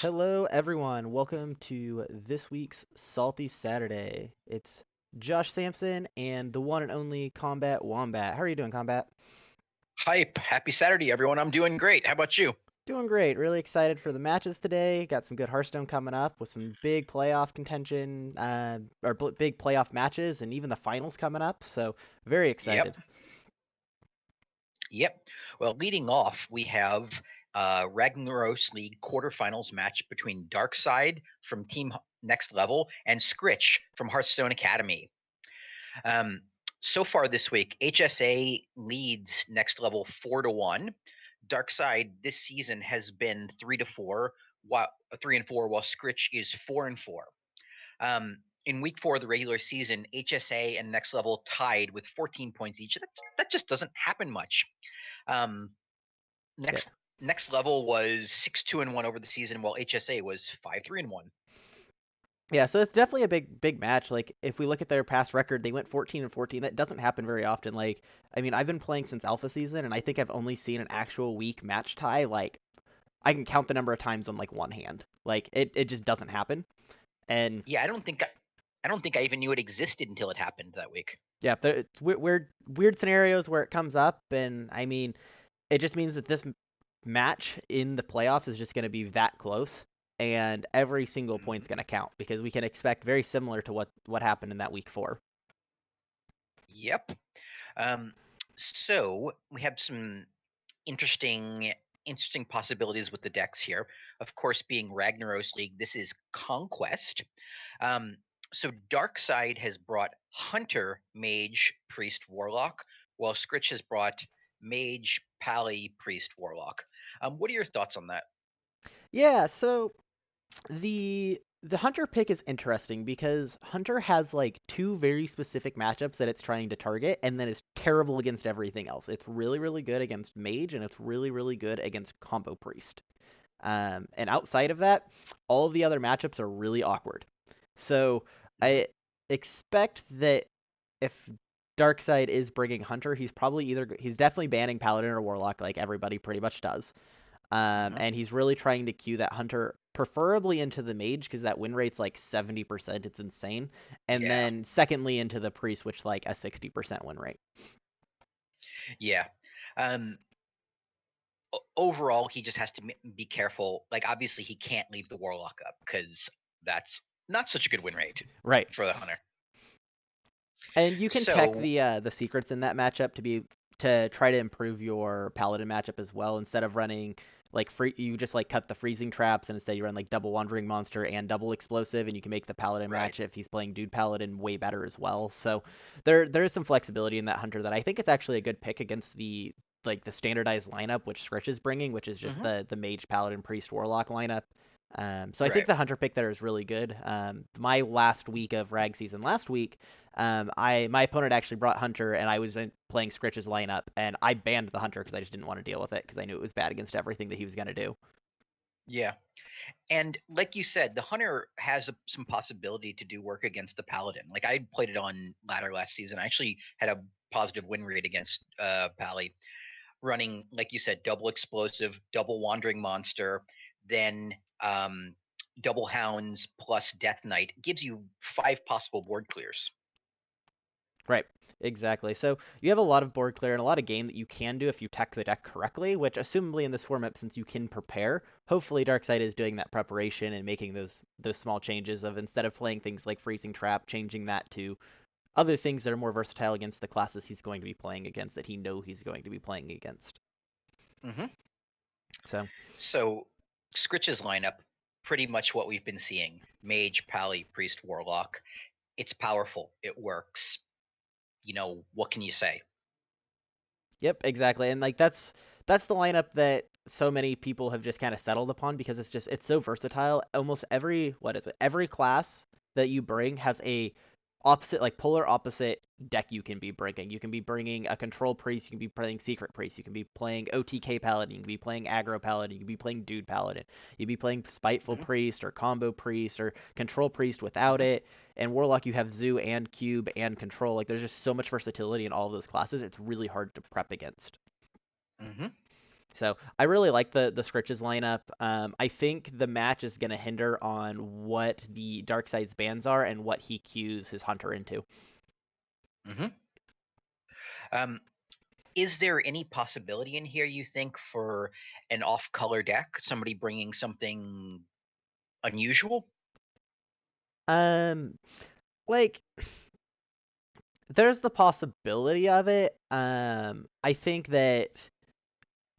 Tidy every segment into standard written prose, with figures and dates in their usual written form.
Hello, everyone. Welcome to this week's Salty Saturday. It's Josh Sampson and the one and only Combat Wombat. How are you doing, Combat? Hype. Happy Saturday, everyone. I'm doing great. How about you? Doing great. Really excited for the matches today. Got some good Hearthstone coming up with some big playoff contention, big playoff matches, and even the finals coming up. So very excited. Yep. Yep. Well, leading off, we have Ragnaros League quarterfinals match between Darkside from Team Next Level and Scritch from Hearthstone Academy. Um, so far this week, HSA leads Next Level 4-1. Darkside this season has been 3-4, while 3-4, while Scritch is 4-4. In week 4 of the regular season, HSA and Next Level tied with 14 points each. That just doesn't happen much. Um, Yeah. next Next Level was 6-2-1 over the season, while HSA was 5-3-1. Yeah, so it's definitely a big match. Like if we look at their past record, they went 14 and 14. That doesn't happen very often. Like I mean, I've been playing since alpha season and I think I've only seen an actual week match tie like I can count the number of times on like one hand. Like it just doesn't happen. And Yeah, I don't think I even knew it existed until it happened that week. yeah, it's weird scenarios where it comes up, and I mean, it just means that this match in the playoffs is just going to be that close, and every single point's going to count because we can expect very similar to what happened in that week 4. Yep. Um, so we have some interesting interesting possibilities with the decks here. Of course, being Ragnaros League, this is Conquest. Um, so Darkside has brought Hunter, Mage, Priest, Warlock, while Scritch has brought Mage, Pally, Priest, Warlock. What are your thoughts on that? Yeah, so the Hunter pick is interesting because Hunter has like two very specific matchups that it's trying to target, and then is terrible against everything else. It's really good against Mage, and it's really good against Combo Priest. And outside of that, all of the other matchups are really awkward. So Hmm. I expect that if Darkseid is bringing Hunter, he's definitely banning Paladin or Warlock like everybody pretty much does. Hmm. And he's really trying to queue that Hunter preferably into the Mage because that win rate's like 70%. It's insane. And Yeah, then secondly into the Priest, which like a 60% win rate. yeah. Um, Overall, he just has to be careful. Like, obviously, he can't leave the Warlock up because that's not such a good win rate Right. for the Hunter. And you can tech So, the secrets in that matchup to try to improve your paladin matchup as well. Instead of running like free, you just like cut the freezing traps, and instead you run like double wandering monster and double explosive, and you can make the paladin right. match if he's playing dude paladin way better as well. So there is some flexibility in that hunter that I think it's actually a good pick against the standardized lineup which Scritch is bringing, which is just Hmm. the mage paladin priest warlock lineup. So I think Right. the hunter pick there is really good. My last week of rag season last week, my opponent actually brought Hunter, and I was playing Scritch's lineup, and I banned the Hunter because I just didn't want to deal with it because I knew it was bad against everything that he was gonna do. Yeah. And like you said, the Hunter has some possibility to do work against the Paladin. Like, I played it on ladder last season. I actually had a positive win rate against Pally, running, like you said, double explosive, double wandering monster, then double hounds plus Death Knight gives you 5 possible board clears. Right, exactly. So you have a lot of board clear and a lot of game that you can do if you tech the deck correctly, which assumably in this format, since you can prepare, hopefully Darkseid is doing that preparation and making those small changes of instead of playing things like freezing trap, changing that to other things that are more versatile against the classes he's going to be playing against that he know he's going to be playing against. Hmm. So So Scritch's lineup, pretty much what we've been seeing: Mage, Pally, Priest, Warlock. It's powerful. It works. What can you say? yep, exactly. And like that's the lineup that so many people have just kind of settled upon because it's so versatile. Almost every what is it? Every class that you bring has a opposite like polar opposite deck you can be bringing. You can be bringing a control priest, you can be playing secret priest, you can be playing OTK paladin, you can be playing aggro paladin, you can be playing dude paladin. You can be playing spiteful Hmm. priest or combo priest or control priest without Hmm. it. And Warlock, you have Zoo and Cube and Control. Like, there's just so much versatility in all of those classes. It's really hard to prep against. Hmm. So I really like the Scritches lineup. I think the match is going to hinder on what the Darkseid's bans are and what he cues his hunter into. Hmm. Um, is there any possibility in here, you think, for an off-color deck? Somebody bringing something unusual? Um, like there's the possibility of it. I think that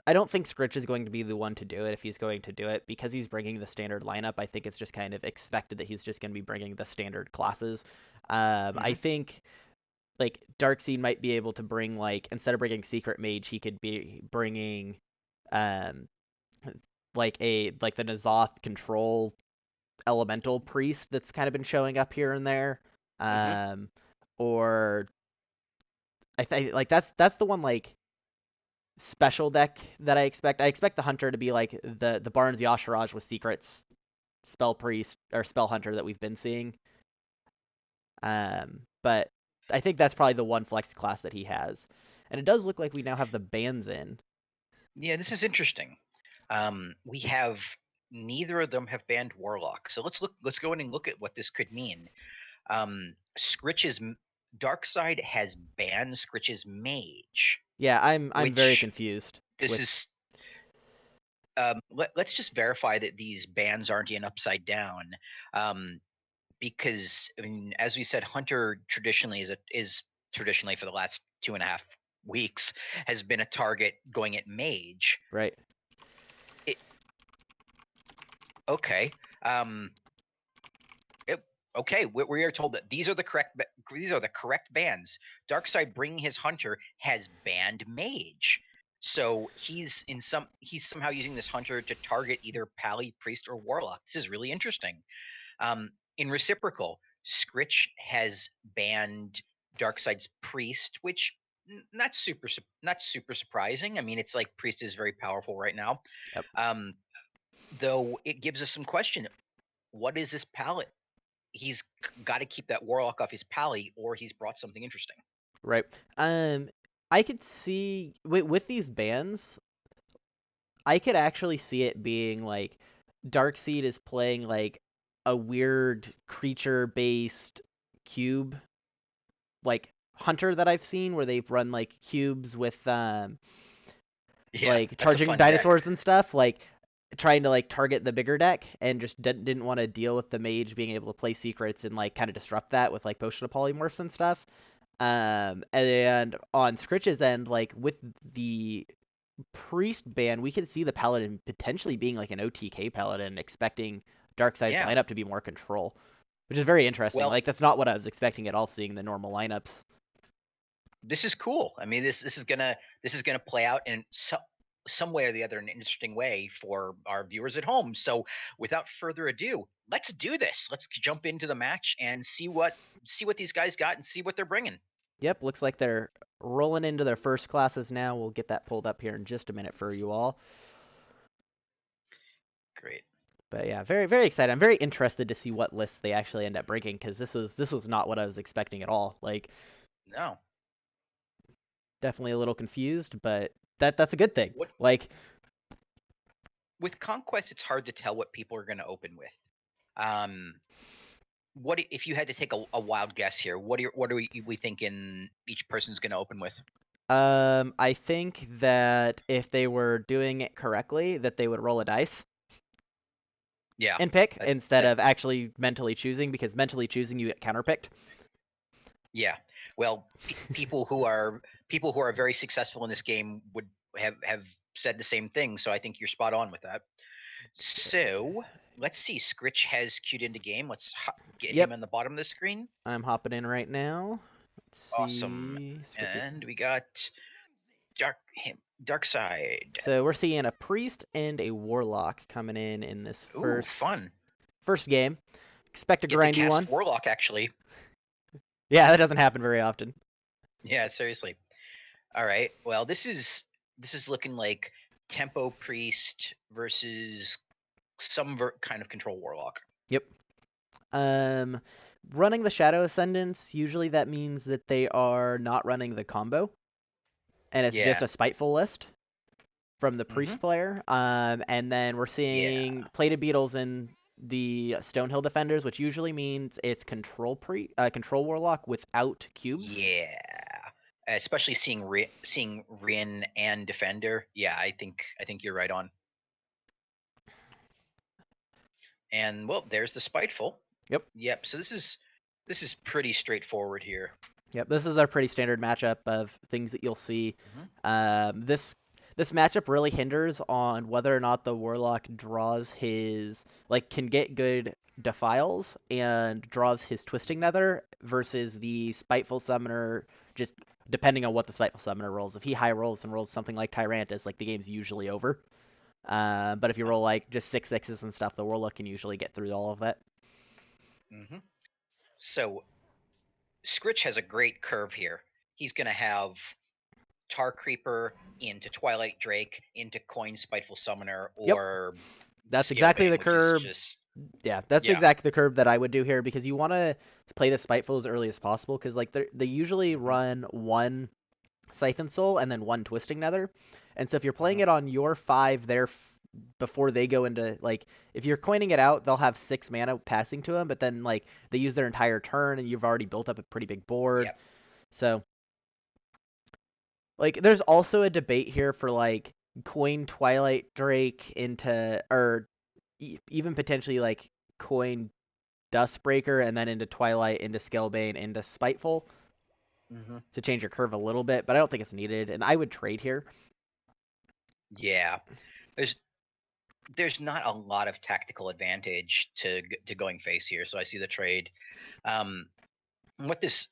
I don't think Scritch is going to be the one to do it if he's going to do it because he's bringing the standard lineup. I think it's just kind of expected that he's just going to be bringing the standard classes. I Hmm. think like Darkseid might be able to bring like instead of bringing Secret Mage, he could be bringing um like the Nazoth control elemental priest that's kind of been showing up here and there. Hmm. Um, or I think like that's the one like special deck that I expect. I expect the hunter to be like the Barnes Yasharaj with secrets spell priest or spell hunter that we've been seeing. But I think that's probably the one flex class that he has. And it does look like we now have the bans in. Yeah, this is interesting. We have neither of them have banned Warlock, so let's look. Let's go in and look at what this could mean. Scritch's Dark Side has banned Scritch's Mage, Yeah, I'm very which confused this with is. Let's just verify that these bans aren't in upside down, um, because I mean, as we said, Hunter traditionally is traditionally for the last 2.5 weeks has been a target going at Mage. right. It, okay. Um, It, okay, we are told that these are the correct bans. Darkseid bringing his hunter has banned mage, so he's somehow using this hunter to target either pally, priest, or warlock. This is really interesting. In reciprocal, Scritch has banned Darkseid's priest, which not super surprising. I mean, it's like priest is very powerful right now. Yep. Um, though it gives us some question. What is this palette? He's got to keep that warlock off his pally, or he's brought something interesting. Right. Um, I could see with these bans, I could actually see it being like Darkseid is playing like a weird creature-based cube like hunter that I've seen where they've run like cubes with Yeah, like that's a charging fun deck. dinosaurs and stuff, like trying to like target the bigger deck and just didn't want to deal with the mage being able to play secrets and like kind of disrupt that with like potion of polymorphs and stuff. And on Scritch's end, like with the priest ban, we could see the paladin potentially being like an OTK paladin, expecting Darkseid's Yeah. lineup to be more control, which is very interesting. Well, Like that's not what I was expecting at all, seeing the normal lineups. this is cool. I mean, this is gonna play out in some way or the other in an interesting way for our viewers at home. So, without further ado, let's do this. Let's jump into the match and see what these guys got and see what they're bringing. Yep, looks like they're rolling into their first classes now. We'll get that pulled up here in just a minute for you all. Great. But yeah, very excited. I'm very interested to see what lists they actually end up bringing because this was not what I was expecting at all. Like No. definitely a little confused, but that's a good thing. What Like with Conquest, it's hard to tell what people are going to open with. Um, what if you had to take a wild guess here? What are we thinking each person's going to open with? I think that if they were doing it correctly, that they would roll a dice Yeah, and pick that, instead that of actually mentally choosing because mentally choosing you get counterpicked. yeah. Well, people who are very successful in this game would have said the same thing. So I think you're spot on with that. So let's see. Scritch has queued into game. Let's get him Yep, on the bottom of the screen. I'm hopping in right now. Let's Awesome. see switches. And we got Dark Side. So we're seeing a priest and a warlock coming in this Ooh, first fun. first game. Expect a Get to grindy cast one. Warlock actually. Yeah, that doesn't happen very often. Yeah, seriously. All right. Well, this is looking like Tempo Priest versus some kind of control Warlock. Yep. Um, running the Shadow Ascendants, usually that means that they are not running the combo, and it's just Yeah. a spiteful list. from the Mm-hmm. priest player. And then we're Yeah. seeing plated beetles in the Stonehill defenders, which usually means it's control warlock without cubes. Yeah. Especially seeing Rin and Defender. Yeah, I think you're right on. And well, there's the Spiteful. Yep. Yep. So this is pretty straightforward here. Yep, this is our pretty standard matchup of things that you'll see. Hmm. This matchup really hinders on whether or not the warlock draws his can get good defiles and draws his twisting nether versus the spiteful summoner. Just depending on what the spiteful summoner rolls. If he high rolls and rolls something like Tyrantus, the game's usually over. But if you roll just six sixes and stuff, the warlock can usually get through all of that. Hmm. So Scritch has a great curve here. He's gonna have Tar Creeper into Twilight Drake into Coin Spiteful Summoner Yep, or that's exactly the Scalebane, which is curve. just Yeah, that's yeah. exactly the curve that I would do here because you want to play the Spiteful as early as possible because they usually Hmm. run one Siphon Soul and then one Twisting Nether, and so if you're playing Hmm. it on your five there before they go into if you're coining it out, they'll have 6 mana passing to them, but then they use their entire turn and you've already built up a pretty big board. Yep. So there's also a debate here for coin Twilight Drake into or even potentially coin Dustbreaker and then into Twilight, into Scalebane, into Spiteful Hmm. to change your curve a little bit, but I don't think it's needed, and I would trade here. Yeah. There's there's not a lot of tactical advantage to going face here, so I see the trade. Um, what this,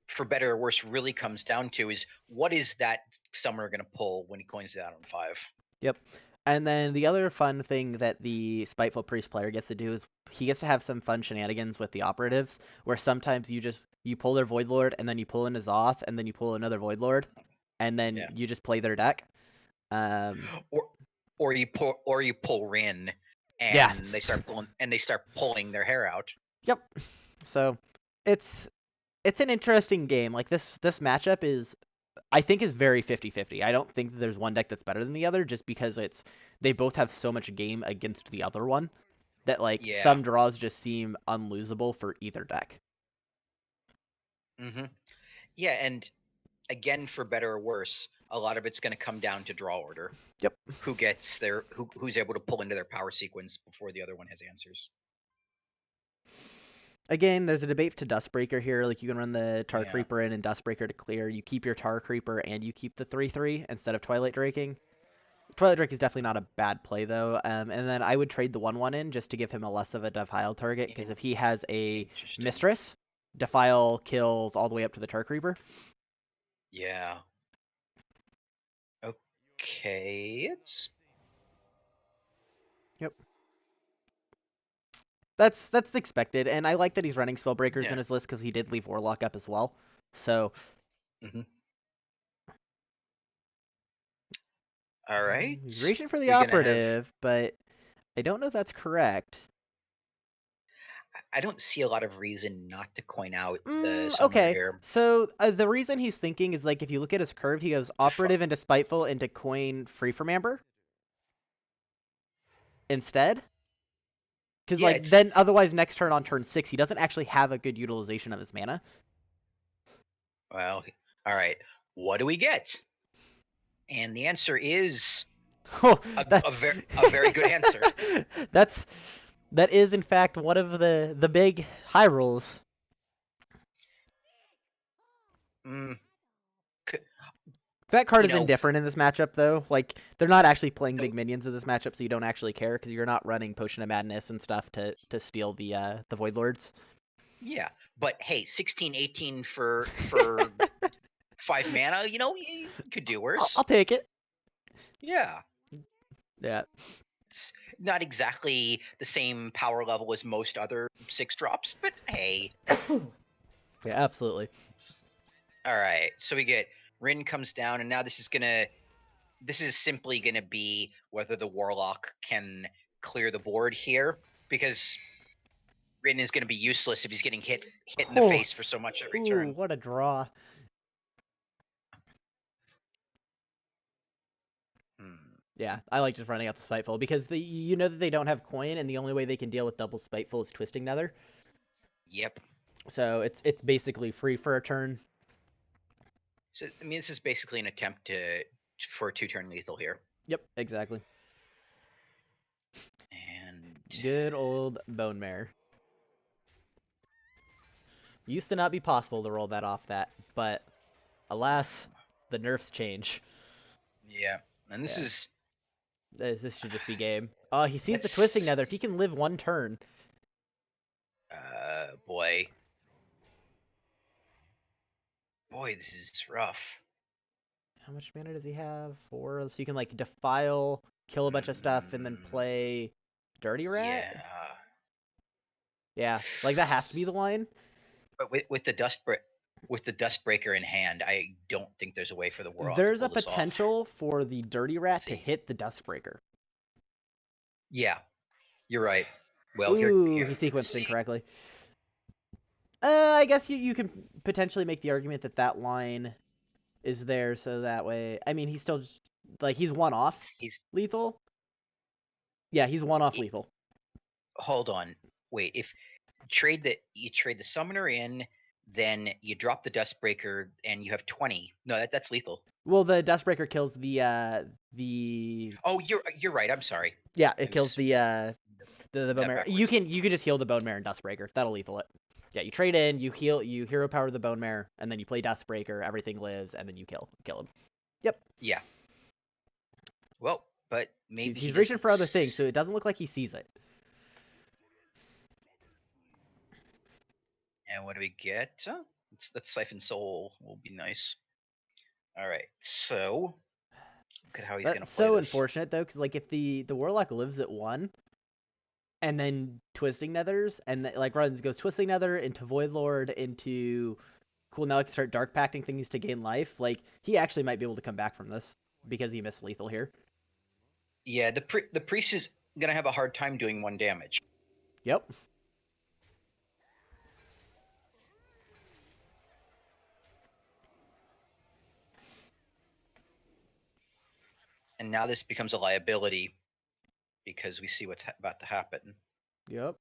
for better or worse, really comes down to is what is that summoner going to pull when he coins it out on 5? Yep. And then the other fun thing that the Spiteful Priest player gets to do is he gets to have some fun shenanigans with the operatives, where sometimes you pull their Void Lord, and then you pull in a Zoth, and then you pull another Void Lord, and then Yeah. you just play their deck. Or or you pull Rin Yeah. and they start pulling their hair out. Yep. So it's it's an interesting game. This matchup I think is very 50-50. I don't think that there's one deck that's better than the other just because they both have so much game against the other one that Yeah. some draws just seem unlosable for either deck. Hmm. Yeah, and again, for better or worse, a lot of it's going to come down to draw order. Yep. Who's able to pull into their power sequence before the other one has answers. Again, there's a debate to Dustbreaker here. You can run the Tar Yeah. Creeper in and Dustbreaker to clear. You keep your Tar Creeper and you keep the 3/3 instead of Twilight Draking. Twilight Drake is definitely not a bad play though. And then I would trade the 1/1 in just to give him a less of a Defile target because if he has a Interesting. Mistress, Defile kills all the way up to the Tar Creeper. Yeah. Okay. It's Yep. That's expected, and I like that he's running Spellbreakers in yeah. his list because he did leave Warlock up as well. So Hmm. All right. he's reaching for the We're gonna have. operative, but I don't know if that's correct. I don't see a lot of reason not to coin out the summoner Okay. here. So the reason he's thinking is if you look at his curve, he goes F- operative into spiteful into coin free from amber instead. Because yeah. It's then otherwise next turn on turn 6 he doesn't actually have a good utilization of his mana. well. All right. What do we get? And the answer is Oh, a, a, that's ver- a very good answer. that's that is in fact one of the big high rolls. Mm, That card you is know, indifferent in this matchup, though. They're not actually playing the, big minions in this matchup, so you don't actually care because you're not running Potion of Madness and stuff to steal the Void Lords. yeah. But hey, 16, 18 for 5 mana. You could do I'll worse. take it. Yeah. Yeah, It's not exactly the same power level as most other 6 drops, but hey. yeah, absolutely. All right. So we get Rin comes down, and now this is simply gonna be whether the Warlock can clear the board here, because Rin is gonna be useless if he's getting hit in the Oh, face for so much every ooh, turn. what a draw. Hmm. Yeah, I like just running out the Spiteful because you know that they don't have coin, and the only way they can deal with double Spiteful is Twisting Nether. Yep. So it's basically free for a turn. So I mean, this is basically an attempt for a 2-turn lethal here. Yep, exactly. And Good old Bone Mare. Used to not be possible to roll that off that, but alas, the nerfs change. yeah, and this Yeah, is this should just be game. Oh, he sees the Twisting let's Nether. If he can live one turn. boy, this is rough. How much mana does he have? 4. So you can like defile, kill a bunch of stuff, and then play Dirty Rat. Yeah, Yeah, like that has to be the line. but with the dust breaker in hand, I don't think there's a way for the Warlock to There's a pull this off. potential for the Dirty Rat to See, hit the Dustbreaker. yeah, you're right. Well, Ooh, here, he sequenced see, incorrectly. I guess you can potentially make the argument that that line is there so that way. I mean, he's still just, like he's one off he's lethal. Yeah, he's one off it, lethal. hold on, wait. If you trade the summoner in, then you drop the dust breaker, and you have 20. No, that's lethal. Well, the Dustbreaker kills the Oh, you're right. I'm sorry. yeah, I it kills was the bone that mare. backwards. You can just heal the bone mare and Dustbreaker. That'll lethal it. Yeah, you trade in, you heal, you hero power the bone mare, and then you play Dustbreaker. Everything lives, and then you kill him. Yep. Yeah. Well, but He's maybe he he's reaching doesn't. for other things, so it doesn't look like he sees it. And what do we get? That Siphon Soul will be nice. All right. So look at how he's gonna That's play so this. unfortunate though, because like if the warlock lives at 1, and then twisting nethers, and like goes twisting nether into void lord into cool. Now I can start dark pacting things to gain life. Like he actually might be able to come back from this because he missed lethal here. Yeah, the priest is gonna have a hard time doing 1 damage. Yep. And now this becomes a liability because we see what's about to happen. Yep.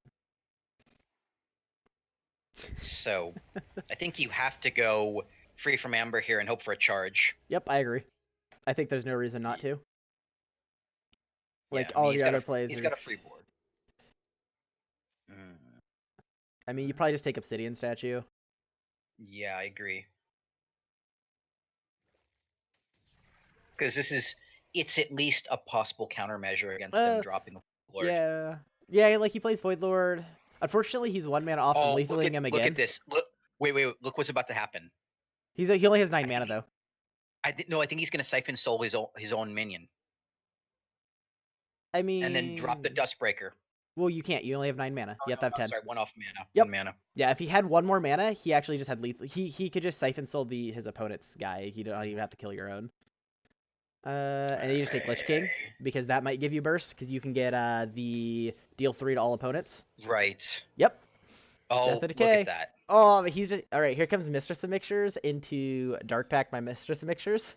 So I think you have to go free from Amber here and hope for a charge. Yep. I agree. I think there's no reason not to. Yeah, Like I all mean of your other he's plays, got a free board. I mean, you probably just take Obsidian Statue. Yeah, I agree. Because it's at least a possible countermeasure against them Uh, dropping a Lord. yeah, yeah. Like he plays Void Lord. Unfortunately, he's 1 mana off from Oh, lethaling him look at again. this. Wait, look what's about to happen. He only has I 9 mana think though. no, I think he's gonna Siphon Soul his own minion I and then drop the mean, Dustbreaker. well, you can't. You only have 9 mana. Oh You have no, to have I'm 10. sorry, one off mana. Yep. 1 mana. Yeah, if he had 1 more mana, he actually just had lethal. He could just Siphon Soul his opponent's guy. He don't even have to kill your own. And then you just take Lich King because that might give you burst because you can get the deal 3 to all opponents. Right. Yep. Death Oh, of look at Decay. that. Oh, but he's just all right. Here comes Mistress of Mixtures into Dark Pack. My Mistress of Mixtures.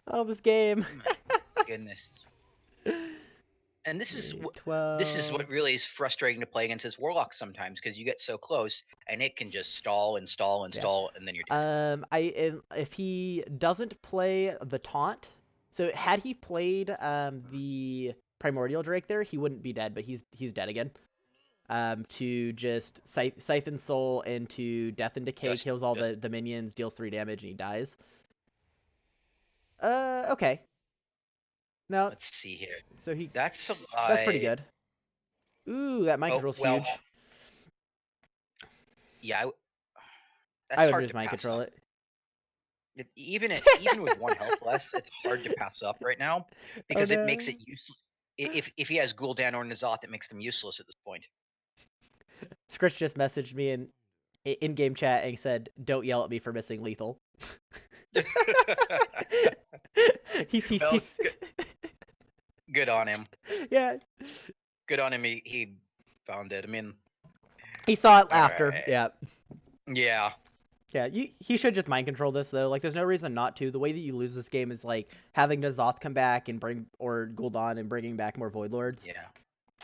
Oh, this game. My goodness. And this is 12. what really is frustrating to play against his Warlock sometimes because you get so close and it can just stall and stall and Yeah. stall and then you're dead. If he doesn't play the taunt, so had he played the Primordial Drake there, he wouldn't be dead, but he's dead again. To just Siphon Soul into Death and Decay, Just, kills all just the minions, deals 3 damage, and he dies. Okay. No, let's see here. so he That's a that's pretty lie. good. Ooh, that mind Oh control's well, huge. yeah, I that's would hard just to mind pass control up. it. Even with 1 health less, it's hard to pass up right now Oh because it makes no. it useless. If he has Gul'dan or N'Zoth, it makes them useless at this point. Scritch just messaged me in game chat and said, "Don't yell at me for missing lethal." Well, He's good on him. yeah. Good on him. He found it. I mean, He saw it all after. right. Yeah. Yeah. Yeah, he should just mind control this though. Like, there's no reason not to. The way that you lose this game is like having N'Zoth come back and bring or Gul'dan and bringing back more Void Lords. Yeah.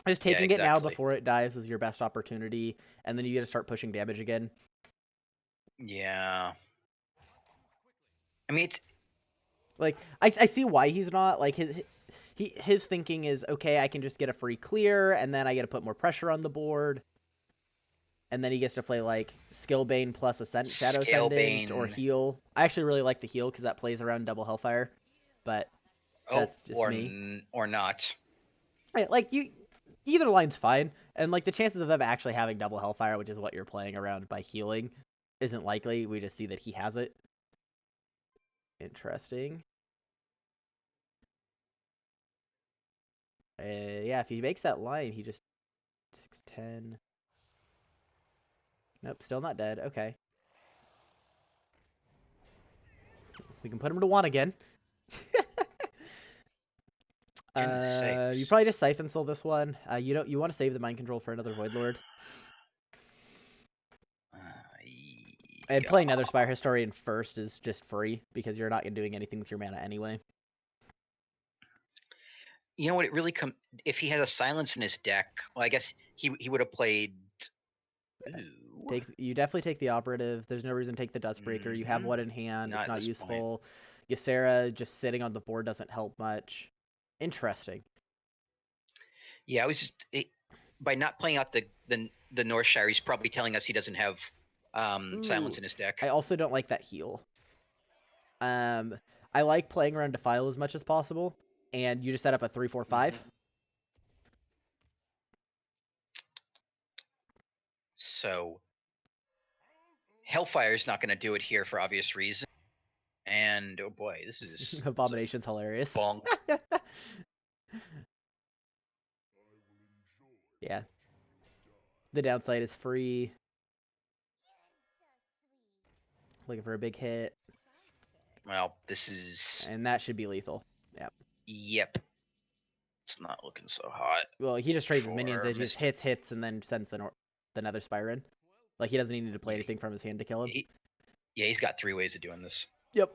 Just Yeah, taking it now exactly. before it dies is your best opportunity, and then you got to start pushing damage again. Yeah. I mean, it's Like, I see why he's not like his thinking is okay. I can just get a free clear, and then I get to put more pressure on the board, and then he gets to play like Skillbane plus Shadow Ascendant or Scalebane. heal. I actually really like the heal because that plays around double Hellfire, but Oh, that's just me. or not. Right, like you, either line's fine, and like the chances of them actually having double Hellfire, which is what you're playing around by healing, isn't likely. We just see that he has it. Interesting. Yeah, if he makes that line, he just 610. Nope, still not dead. Okay, we can put him to one again. Goodness You sakes. probably just Siphon Soul this one. You want to save the mind control for another Void Lord. And Yeah. playing Nether Spire Historian first is just free because you're not doing anything with your mana anyway. You know what? It really come if he has a silence in his deck. Well, I guess he would have played. Ooh. You definitely take the operative. There's no reason to take the Dustbreaker. You have Mm-hmm. one in hand. It's Not at not this point. useful. Ysera just sitting on the board doesn't help much. Interesting. Yeah, I was just by not playing out the North Shire, he's probably telling us he doesn't have silence Ooh, in his deck. I also don't like that heal. Um, I like playing around Defile as much as possible, and you just set up a 3-4-5. Mm-hmm. So Hellfire is not going to do it here for obvious reasons. And oh boy, this is a Abomination's hilarious. bonk. Yeah, the downside is free. Looking for a big hit, Well, this is and that should be lethal. Yeah. yep. It's not looking so hot Well, he just trades his minions. for He just Mr. hits, and then sends the Nether Spire in. Like he doesn't need to play Yeah, anything from his hand to kill him. yeah, he's got 3 ways of doing this. Yep.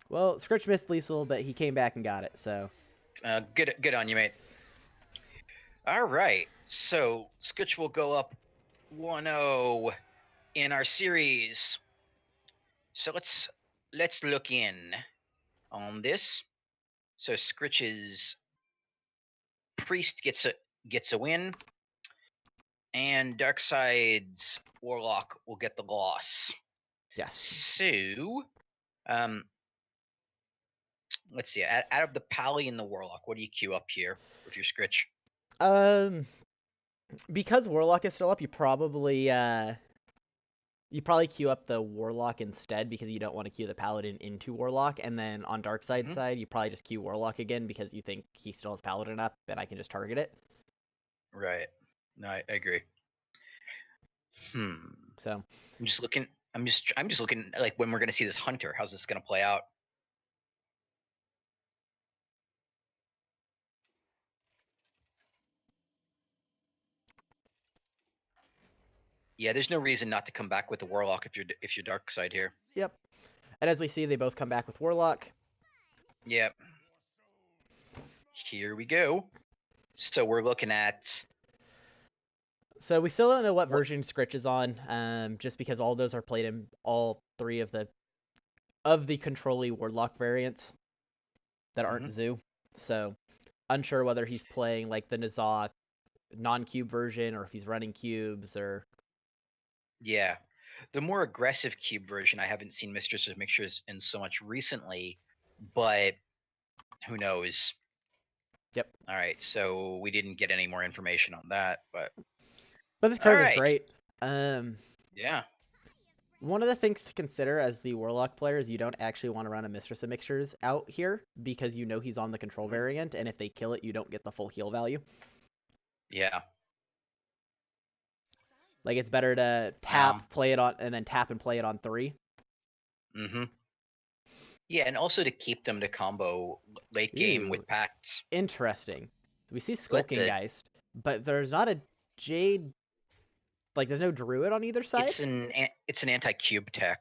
Well, Scorch missed lethal, but he came back and got it. So Good on you, mate. All right, so Scutch will go up 1-0 in our series. So let's look in on this. So Scritch's priest gets a win, and Darkside's warlock will get the loss. yes. So, let's see. Out of the Pally and the warlock, what do you queue up here with your Scritch? Um, because Warlock is still up, you probably queue up the Warlock instead because you don't want to queue the Paladin into Warlock, and then on Darkseid Mm-hmm. side, you probably just queue Warlock again because you think he still has Paladin up, and I can just target it. Right. No, I agree. Hmm. So I'm just looking. I'm just looking like when we're gonna see this hunter. How's this gonna play out? Yeah, there's no reason not to come back with the warlock if you're dark side here. yep. And as we see, they both come back with Warlock. Yep. Here we go. So we're looking at So we still don't know what what? version Scritch is on, just because all those are played in all three of the controlly Warlock variants that Mm-hmm. aren't Zoo. So unsure whether he's playing like the N'Zoth non-cube version or if he's running cubes or Yeah. The more aggressive cube version, I haven't seen Mistress of Mixtures in so much recently, but who knows? yep. All right, so we didn't get any more information on that, but But this all card is right. great. Um, Yeah. One of the things to consider as the Warlock player is you don't actually want to run a Mistress of Mixtures out here because you know he's on the control Mm-hmm. variant, and if they kill it, you don't get the full heal value. Yeah. Like it's better to Um. tap, play it on, and then tap and play it on 3. Mm-hmm. Yeah, and also to keep them to combo late game Ooh, with pacts. interesting. We see Let Skulking the Geist, but there's not a Jade. Like, there's no druid on either side. It's an anti-cube tech.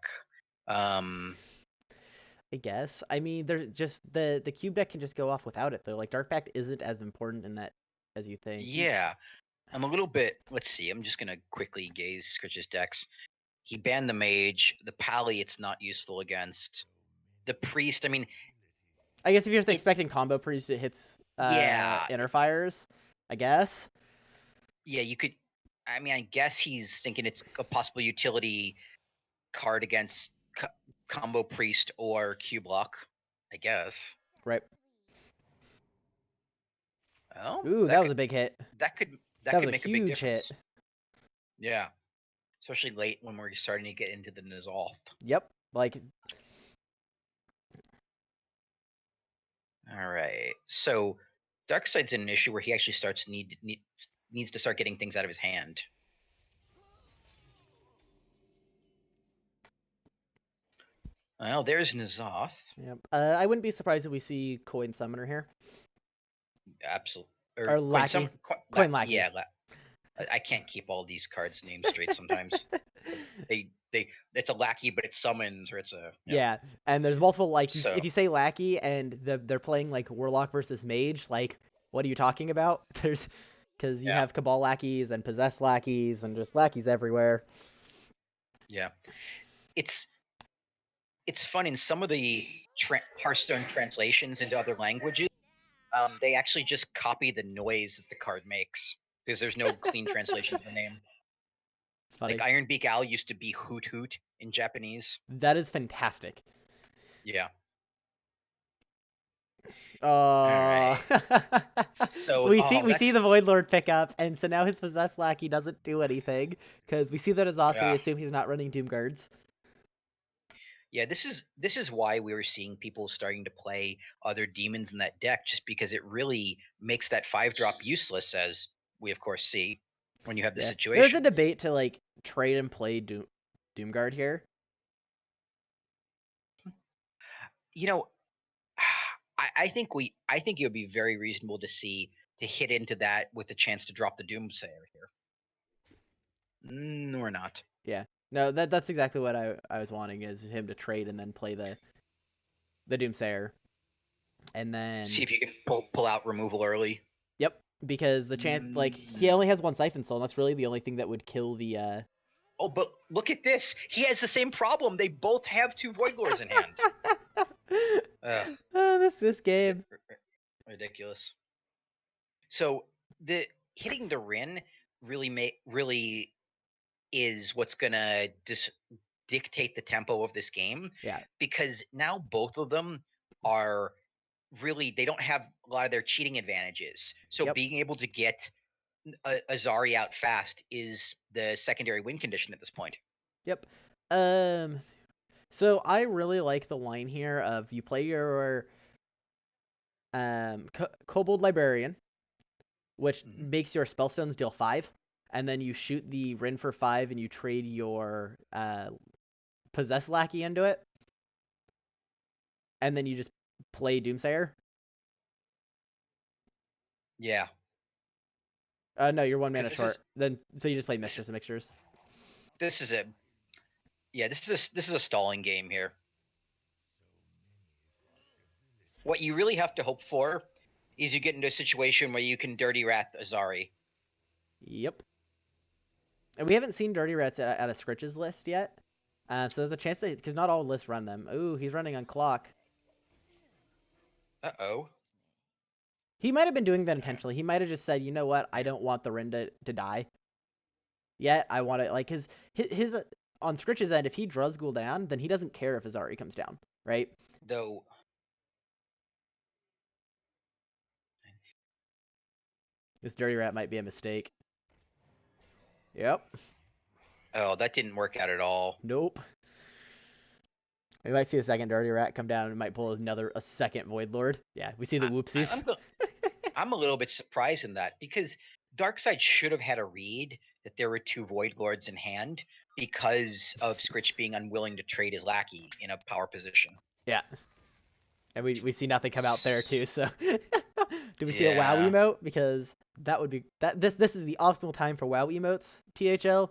Um, I guess. I mean, there's just the cube deck can just go off without it though. Like Dark Pact isn't as important in that as you think. yeah, I'm a little bit. Let's see. I'm just gonna quickly gaze Scritch's decks. He banned the mage. The pally, it's not useful against. The priest. I mean, I guess if you're it. expecting combo priest, it hits Yeah, inner fires. I guess. yeah. You could. I mean, I guess he's thinking it's a possible utility card against combo priest or cube lock. I guess. Right. Oh, Ooh, that was a big hit. that could That that was could a make a big huge difference. hit. Yeah, especially late when we're starting to get into the N'Zoth. Yep. Like, All right, so Darkseid's in an issue where he actually needs to start getting things out of his hand. Well, there's N'Zoth. yep. I wouldn't be surprised if we see Coin Summoner here. Absolutely. Or Or Lackey. Coin Lackey. yeah, I can't keep all these cards' names straight sometimes. It's a lackey, but it summons, or it's a Yeah, and there's multiple, like, if So you say Lackey and they're playing like Warlock versus Mage, like, what are you talking about? There's because you yeah, have Cabal lackeys and possessed lackeys and just lackeys everywhere. yeah. It's it's fun in some of the Hearthstone translations into other languages. They actually just copy the noise that the card makes because there's no clean translation of the name. It's Like funny. Ironbeak Owl used to be Hoot Hoot in Japanese. That is fantastic. Yeah. All Uh, right. So, we see the Void Lord pick up, and so now his possessed lackey doesn't do anything because we see that as so we yeah, assume he's not running Doom Guards. yeah. This is why we were seeing people starting to play other demons in that deck, just because it really makes that 5-drop useless, as we of course see when you have the Yeah, there's a situation. debate to like trade and play Doomguard here. You know, I think it would be very reasonable to hit into that with a chance to drop the Doomsayer here. Or not. Yeah, no, that's exactly what I was wanting is him to trade and then play the Doomsayer, and See then if you can pull out removal early. yep, because the chance like he Mm. only has one Siphon Soul, and that's really the only thing that would kill the Oh, but look at this. He has the same problem. They both have 2 Void Lords in hand. Uh, oh, this game. ridiculous. So the hitting the Rin really is what's gonna dictate the tempo of this game, Yeah, because now both of them are really, they don't have a lot of their cheating advantages. So yep, being able to get Azari out fast is the secondary win condition at this point. yep. Um, so I really like the line here of you play your Kobold Librarian, which Mm-hmm. makes your spellstones deal 5, and then you shoot the Rin for 5 and you trade your possessed lackey into it, and then you just play Doomsayer. Yeah, No, you're one because mana short. Then so you just play Mistress of Mixtures. this is a yeah this is a stalling game here. What you really have to hope for is you get into a situation where you can Dirty Rat Azari. Yep. And we haven't seen Dirty Rats at a Scritch's list yet. So there's a chance that because not all lists run them. Ooh, he's running on clock. Uh-oh. He might have been doing that intentionally. He might have just said, you know what, I don't want the Rin to die yet. I want to like his on Scritch's end. If he draws Ghoul down, then he doesn't care if Azari comes down, right? Though, This Dirty Rat might be a mistake. Yep. oh, that didn't work out at all. Nope. We might see a second Dirty Rat come down and might pull a second Void Lord. Yeah, we see the I, I, whoopsies. I'm I'm a little bit surprised in that, because Darkseid should have had a read that there were 2 Void Lords in hand because of Scritch being unwilling to trade his lackey in a power position. Yeah. And we see nothing come out there too, so Do we see a WoW Yeah. emote? Because that would be this is the optimal time for WoW emotes. THL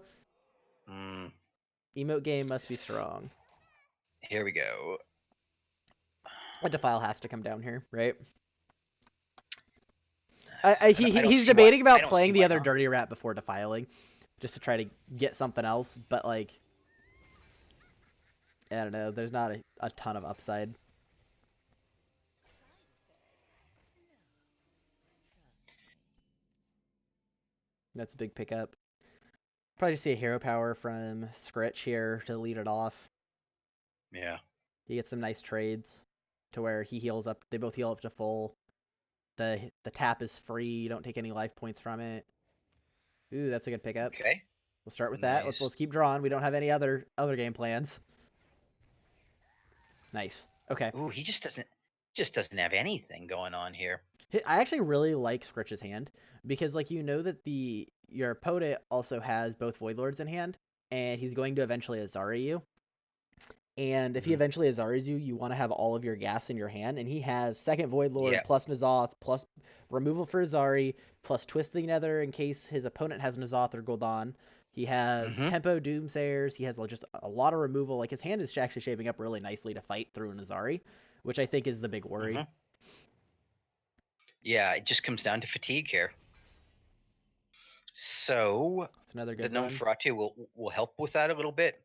Mm, emote game must be strong. here we go. A defile has to come down here, right? I don't He's see why. debating I about don't see playing the why other not. dirty rat before defiling, just to try to get something else. But like, I don't know. There's not a ton of upside. That's a big pickup. Probably just see a hero power from Scritch here to lead it off. Yeah. He gets some nice trades to where he heals up. They both heal up to full. The tap is free. You don't take any life points from it. Ooh, that's a good pickup. Okay. We'll start with that. Let's Nice. let's keep drawing. We don't have any other game plans. Nice. Okay. Ooh, he just doesn't have anything going on here. I actually really like Scritch's hand because like you know that the your opponent also has both Void Lords in hand, and he's going to eventually Azari you. And if he Hmm. eventually Azaris you, you want to have all of your gas in your hand, and he has second Void Lord Yeah. plus N'Zoth plus removal for Azari plus Twist the Nether in case his opponent has N'Zoth or Gul'dan. He has Hmm. Tempo Doomsayers. He has just a lot of removal. Like his hand is actually shaping up really nicely to fight through an Azari, which I think is the big worry. Hmm. Yeah. It just comes down to fatigue here. So It's another the good one. Nosferatu will help with that a little bit.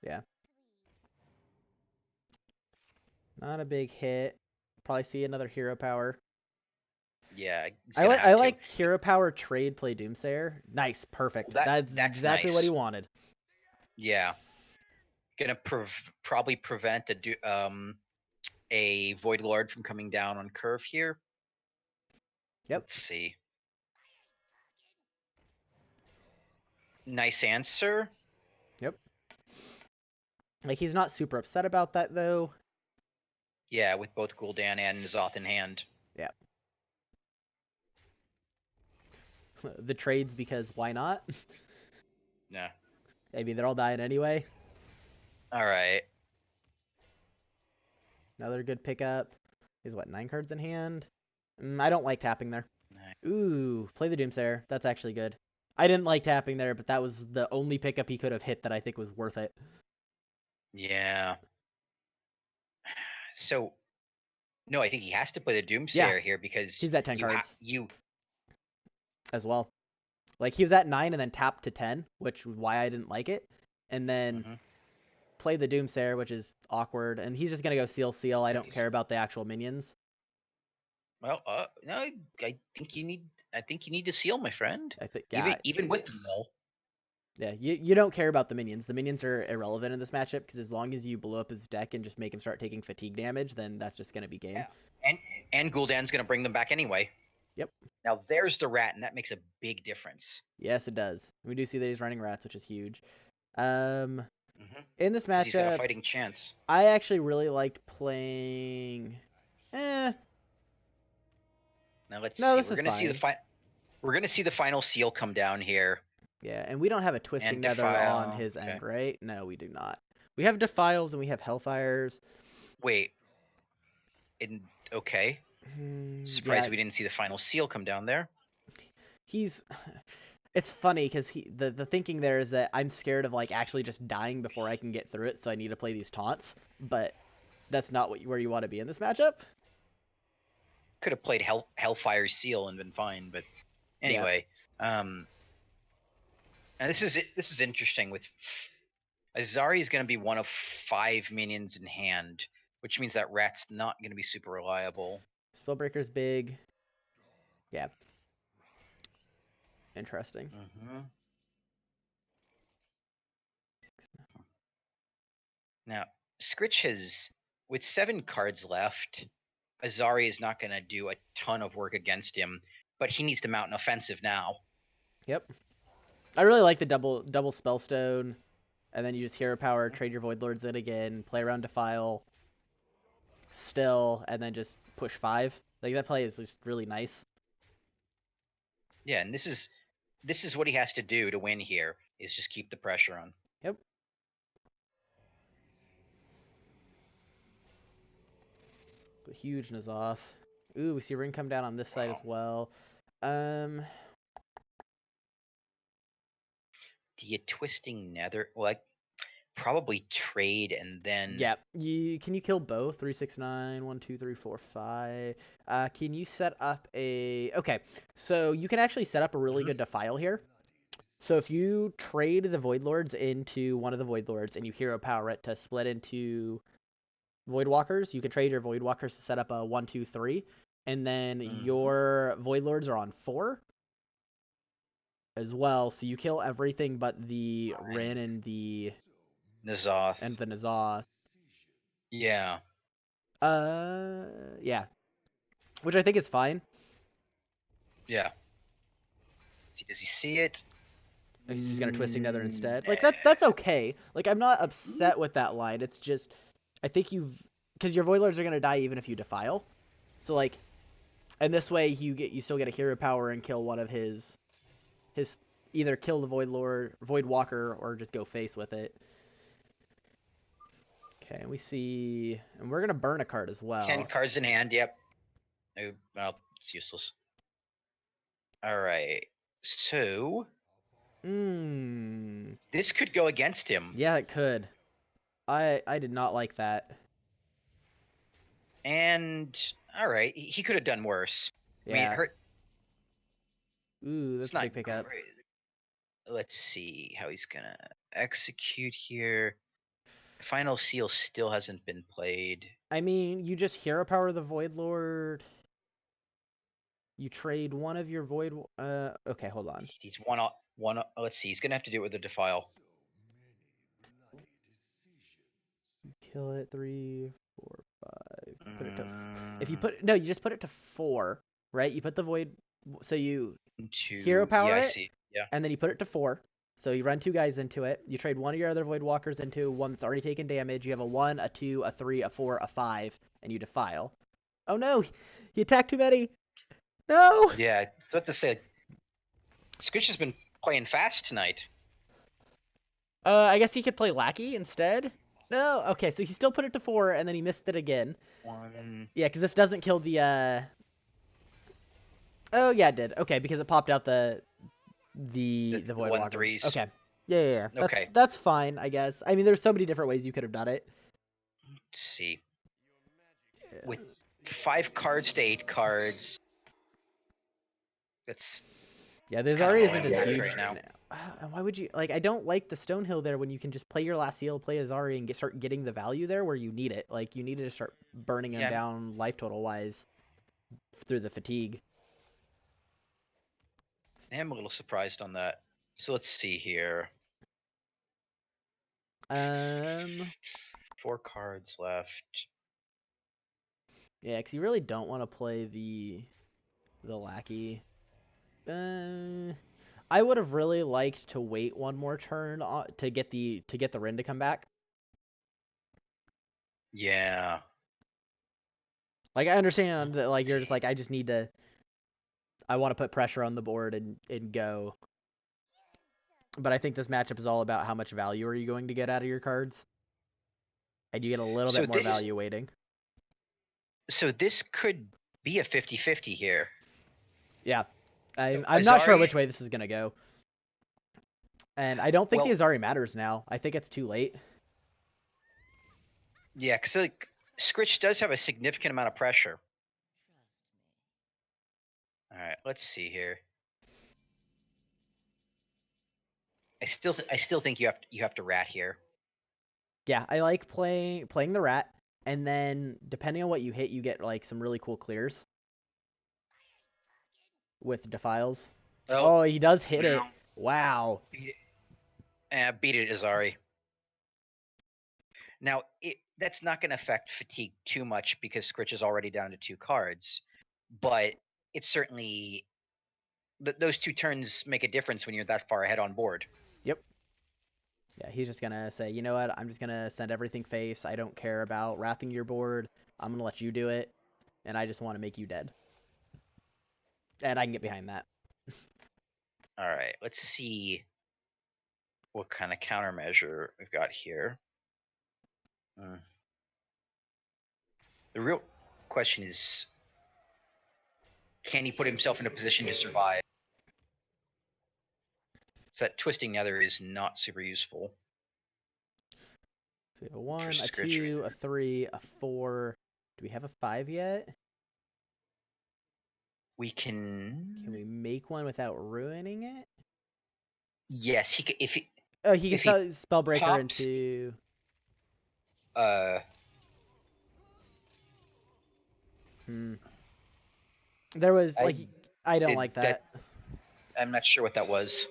Yeah, not a big hit. Probably see another hero power. Yeah, he's I gonna like I have to. like hero power trade play Doomsayer. Nice, perfect. That's That's exactly what he nice. wanted. Yeah, gonna probably prevent a Void Lord from coming down on curve here. Yep, Let's see. Nice answer. yep. Like he's not super upset about that though. Yeah, with both Gul'dan and Zoth in hand. Yeah. The trades because why not? Yeah. I mean they're all dying anyway. All right. Another good pickup. Is what 9 cards in hand. I don't like tapping there. Ooh, play the Doomsayer. That's actually good. I didn't like tapping there, but that was the only pickup he could have hit that I think was worth it. Yeah. So no, I think he has to play the Yeah, Doomsayer here because he's at 10 cards you. as well. Like he was at 9 and then tapped to 10, which was why I didn't like it. And then Hmm. play the Doomsayer, which is awkward. And he's just gonna go seal. I don't Nice. care about the actual minions. Well, no, I think you need to seal, my friend. I think Even yeah, even with the mill. yeah. You don't care about the minions. The minions are irrelevant in this matchup because as long as you blow up his deck and just make him start taking fatigue damage, then that's just gonna be game. Yeah. And Gul'dan's gonna bring them back anyway. Yep. Now there's the rat, and that makes a big difference. Yes, it does. We do see that he's running rats, which is huge. Um, Hmm. in this Because he's got a matchup, fighting chance. I actually really liked playing. Eh, Now let's no, see. this is fine. We're gonna see the final seal come down here Yeah, and we don't have a twisting and nether on defile. his Okay. end, right? No, we do not. We have defiles and we have hellfires. Wait. Okay. Yeah, Surprised we didn't see the final seal come down there. he's. It's funny because the thinking there is that I'm scared of like actually just dying before I can get through it, so I need to play these taunts. But that's not where you want to be in this matchup. Could have played Hellfire Seal and been fine, but Yeah, anyway. And this is interesting. With Azari is going to be one of 5 minions in hand, which means that rat's not going to be super reliable. Spellbreaker's big. Yeah, interesting. Hmm. Now, Scritch has, with 7 cards left, Azari is not going to do a ton of work against him, but he needs to mount an offensive now. Yep. I really like the double spellstone, and then you just hero power, Mhm. trade your void lords in again, play around defile, still, and then just push 5. Like that play is just really nice. Yeah, and this is what he has to do to win here is just keep the pressure on. Yep. The huge N'Zoth. Ooh, we see ring come down on this side Wow. as well. Um, Do you twisting nether? Well, probably trade and then yeah. Can you kill both? 369, 1, 2, 3, 4, 5. Can you set up a? Okay, so you can actually set up a really Mhm. good defile here. So if you trade the Void Lords into one of the Void Lords and you hero power it to split into Void Walkers, you can trade your Void Walkers to set up a 1, 2, 3, and then Mhm. your Void Lords are on 4 as well. So you kill everything but the And Rin Nazoth. and the Naza. Yeah. Uh, yeah, which I think is fine. Yeah. Does he see it? He's just gonna Twisting Nether instead. Nah. Like that's okay. Like I'm not upset with that line. It's just I think because your Void Lords are gonna die even if you defile. So like, and this way you still get a hero power and kill one of his either kill the Void Lord, Void Walker, or just go face with it. Okay, and we see, and we're gonna burn a card as 10 well. cards in hand. Yep. Oh, well, it's useless. All right. So Hmm. this could go against him. Yeah, it could. I did not like that. And all right, he could have done worse. I mean, it Yeah. hurt. Ooh, It's that's a big not pickup. great. Let's see how he's gonna execute here. Final seal still hasn't been played. I mean, you just hero power the Void Lord. You trade one of your Void. Okay, hold on. He's one. Let's see. He's gonna have to do it with a defile. You kill it 3, 4, 5. Put it to. If you Mm, put no, you just put it to 4, right? You put the Void. So you hero yeah, power I it, see. Yeah. and then you put it to 4. So you run 2 guys into it. You trade one of your other Void Walkers into one that's already taken damage. You have a 1, a 2, a 3, a 4, a 5, and you defile. Oh no! He attacked too many! No! Yeah. What to say? Scooch has been playing fast tonight. I guess he could play Lackey instead? No? Okay, so he still put it to 4, and then he missed it again. One, Yeah, because this doesn't kill the, Oh, yeah, it did. Okay, because it popped out the the Void one Walker. threes. Okay. Yeah, yeah, yeah. Okay. That's fine, I guess. I mean, there's so many different ways you could have done it. Let's see. Yeah. With 5 cards to 8 cards, that's Yeah, it's the kind of Azari low isn't as impact right huge. now. Why would you like? I don't like the Stonehill there when you can just play your last seal, play Azari, and start getting the value there where you need it. Like you need to start burning him Yeah, down life total wise through the fatigue. I'm a little surprised on that. So let's see here. Um, 4 cards left. yeah, because you really don't want to play the lackey. Uh, I would have really liked to wait one more turn to get the Rin to come back. Yeah. Like I understand that like you're just like I just need to I want to put pressure on the board and go. But I think this matchup is all about how much value are you going to get out of your cards, and you get a little So bit more this value waiting. so this could be a 50-50 here. Yeah, So I'm not sure Azari, which way this is gonna go, and I don't think the well, Azari matters now. I think it's too late. yeah, because like Scritch does have a significant amount of pressure. All right, let's see here. I still think you have to rat here. Yeah, I like playing the rat, and then depending on what you hit, you get like some really cool clears with defiles. Oh, Oh, he does hit no, it. Wow. beat it, Azari. Now that's not going to affect fatigue too much because Scritch is already down to 2 cards, but it's certainly those 2 turns make a difference when you're that far ahead on board. Yep. Yeah, he's just gonna say, you know what? I'm just gonna send everything face. I don't care about wrathing your board. I'm gonna let you do it, and I just want to make you dead. And I can get behind that. All right, let's see what kind of countermeasure we've got here. Mm. The real question is can he put himself in a position to survive? So that twisting nether is not super useful. So we have a 1, a 2, a 3, a 4. Do we have a 5 yet? We can. Can we make one without ruining it? Yes, he could. If he. Oh, he can If he Spellbreaker pops. into. Hmm. There was like, I I don't did like that. that. I'm not sure what that was.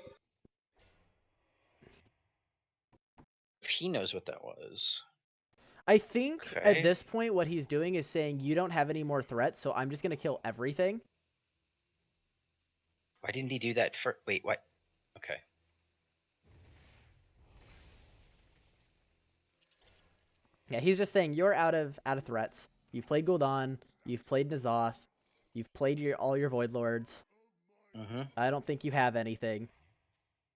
If he knows what that was. I think at Okay. this point what he's doing is saying you don't have any more threats, so I'm just gonna kill everything. Why didn't he do that for? Wait, what? Okay. Yeah, he's just saying you're out of threats. You've played Gul'dan, you've played N'Zoth, you've played all your Void Lords. Mm-hmm. I don't think you have anything,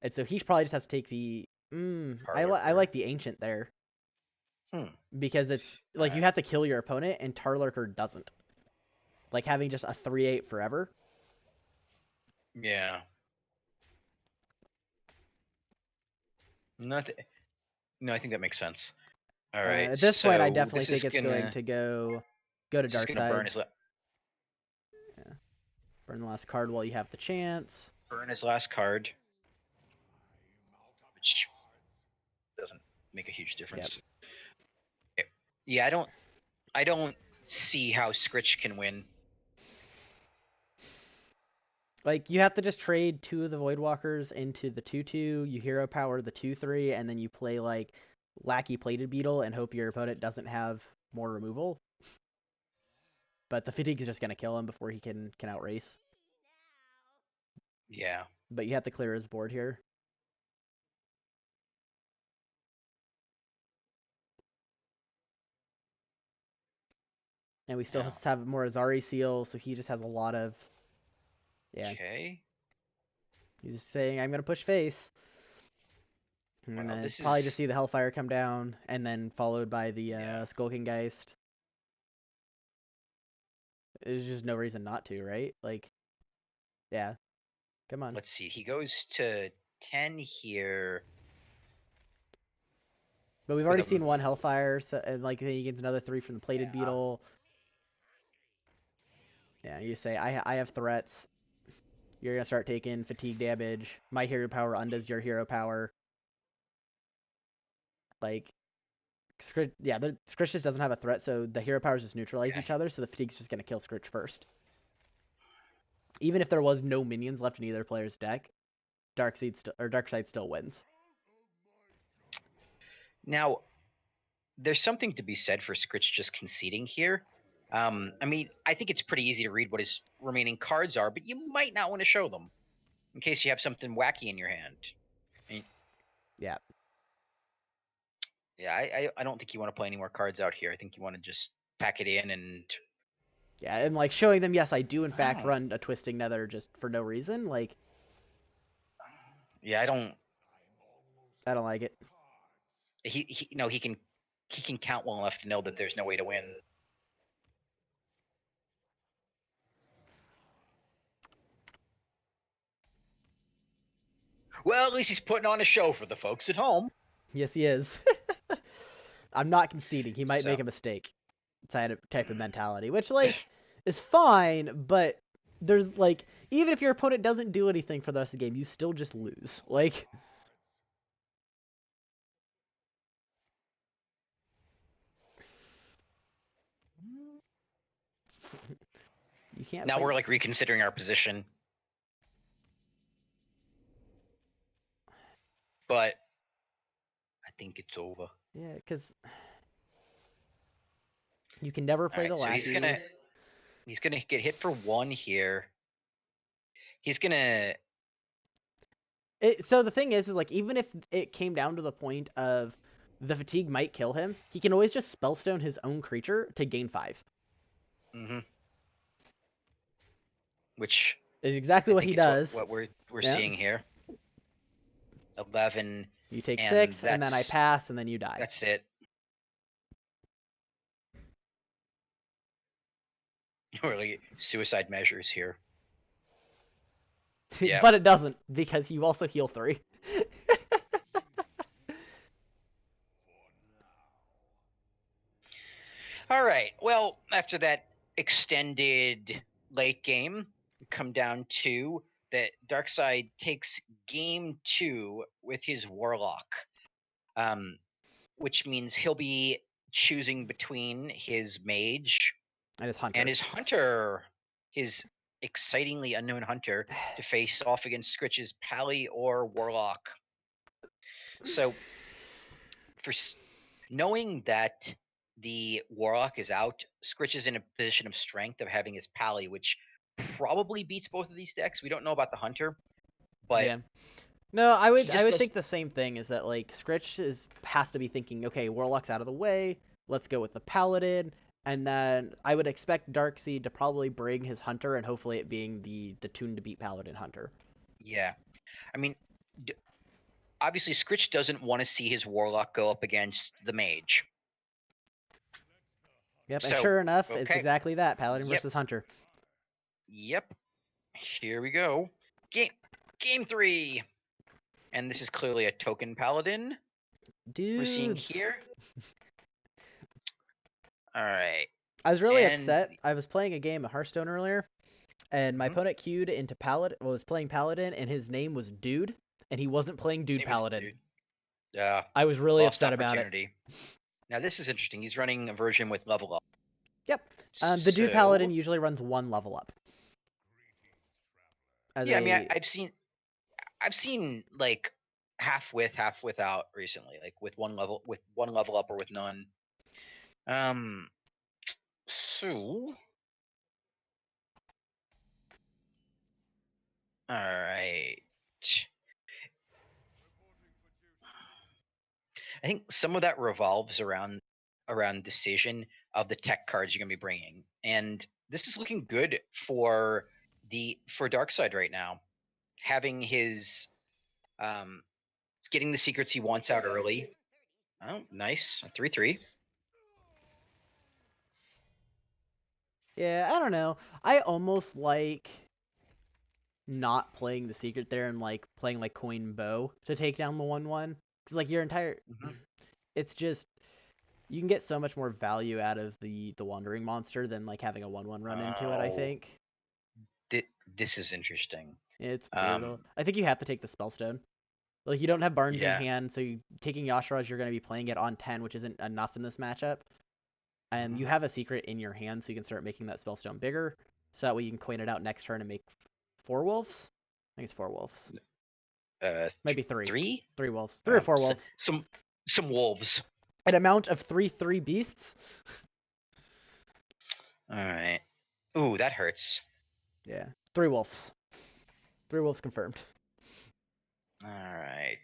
and so he probably just has to take the. I Parlor. like the Ancient there Hmm. because it's like you have to kill your opponent, and Tarlurker doesn't. Like having just a 3/8 forever. Yeah. Not. No, I think that makes sense. All right. At this point, I So definitely this is think it's going gonna. to go to This is dark gonna burn sides. his. Yeah. Burn the last card while you have the chance. Burn his last card, which doesn't make a huge difference. Yep. Yeah, I don't see how Scritch can win. Like you have to just trade 2 of the Voidwalkers into the 2/2. You hero power the 2/3, and then you play like Lackey Plated Beetle and hope your opponent doesn't have more removal. But the fatigue is just gonna kill him before he can outrace. Yeah. But you have to clear his board here. And we still Yeah. have more Azari Seal, so he just has a lot of. Yeah. Okay. He's just saying, I'm gonna push face. I'm Well, gonna this probably just is. see the Hellfire come down, and then followed by the Yeah. Skulking Geist. There's just no reason not to, right? Like, yeah, come on. Let's see. He goes to 10 here. But we've With already a. seen one Hellfire, so, and like then he gets another 3 from the Plated Yeah. Beetle. Yeah, you say I have threats. You're gonna start taking fatigue damage. My hero power undoes your hero power. Like, yeah, Scritch just doesn't have a threat, so the hero powers just neutralize Yeah. each other. So the fatigue's just gonna kill Scritch first. Even if there was no minions left in either player's deck, Darkside still wins. Now, there's something to be said for Scritch just conceding here. I mean, I think it's pretty easy to read what his remaining cards are, but you might not want to show them in case you have something wacky in your hand. Yeah. Yeah, I don't think you want to play any more cards out here. I think you want to just pack it in and. Yeah, and like showing them, yes, I do in fact Oh. run a Twisting Nether just for no reason. Like, Yeah, I don't. I don't like it. He no, he can count well enough to know that there's no way to win. Well, at least he's putting on a show for the folks at home. Yes, he is. I'm not conceding. He might So make a mistake. Type of mentality, which like is fine, but there's like even if your opponent doesn't do anything for the rest of the game, you still just lose. Like you can't now fight. we're like reconsidering our position, but I think it's over. Yeah, because you can never All play right, the so lackey. he's gonna get hit for 1 here. He's gonna. So the thing is like even if it came down to the point of the fatigue might kill him, he can always just spellstone his own creature to gain 5. Mm-hmm. Which Is exactly I what think he it's what does. we're Yeah. seeing here. 11, You take and 6, and then I pass, and then you die. that's it. Really suicide measures here. Yeah. But it doesn't, because you also heal 3. All right. Well, after that extended late game, come down to that Darkseid takes game 2 with his Warlock, um, which means he'll be choosing between his Mage And his and Hunter. his Hunter, his excitingly unknown Hunter, to face off against Scritch's Pally or Warlock. So, for knowing that the Warlock is out, Scritch is in a position of strength of having his Pally, which probably beats both of these decks. We don't know about the Hunter, but Yeah. No, I he would I just would does. think the same thing, is that like Scritch has to be thinking, okay, Warlock's out of the way, let's go with the Paladin, and then I would expect Darkseid to probably bring his Hunter, and hopefully it being the tune to beat Paladin Hunter. Yeah, I mean, obviously Scritch doesn't want to see his Warlock go up against the Mage. Yep, and So, sure enough, it's okay, exactly that, Paladin yep, versus Hunter. yep. Here we go. Game 3, and this is clearly a token Paladin we're seeing Dudes. here. All right, I was really and upset. I was playing a game of Hearthstone earlier, and my mhm, opponent queued into Paladin, was playing Paladin, and his name was Dude, and he wasn't playing Dude name is Paladin. dude. I was really Lost upset about it. opportunity. Now this is interesting. He's running a version with level up. Yep. The Dude Paladin So usually runs 1 level up as yeah, I mean, a. I've seen like half with, half without recently, like with one level up or with none. Um, so all right. I think some of that revolves around decision of the tech cards you're gonna be bringing, and this is looking good for Darkseid right now. Having his um, getting the secrets he wants out early. Oh, nice, a 3/3. Yeah, I don't know. I almost like not playing the secret there and like playing like Coin Bow to take down the 1/1, because like your entire. Mm-hmm. It's just you can get so much more value out of the Wandering Monster than like having a 1/1 run into it, I Oh, think. this is interesting. It's Um, brutal. I think you have to take the Spellstone. Like you don't have Barnes in yeah. hand, so taking Yashara's, you're going to be playing it on 10, which isn't enough in this matchup. And Mm-hmm. you have a secret in your hand, so you can start making that Spellstone bigger, so that way you can coin it out next turn and make 4 wolves. I think it's 4 wolves. Maybe three. Three. 3 wolves. 3 or 4 wolves. Some wolves. An amount of 3/3 beasts. All right. Ooh, that hurts. Yeah. 3 wolves. 3 wolves confirmed. All right.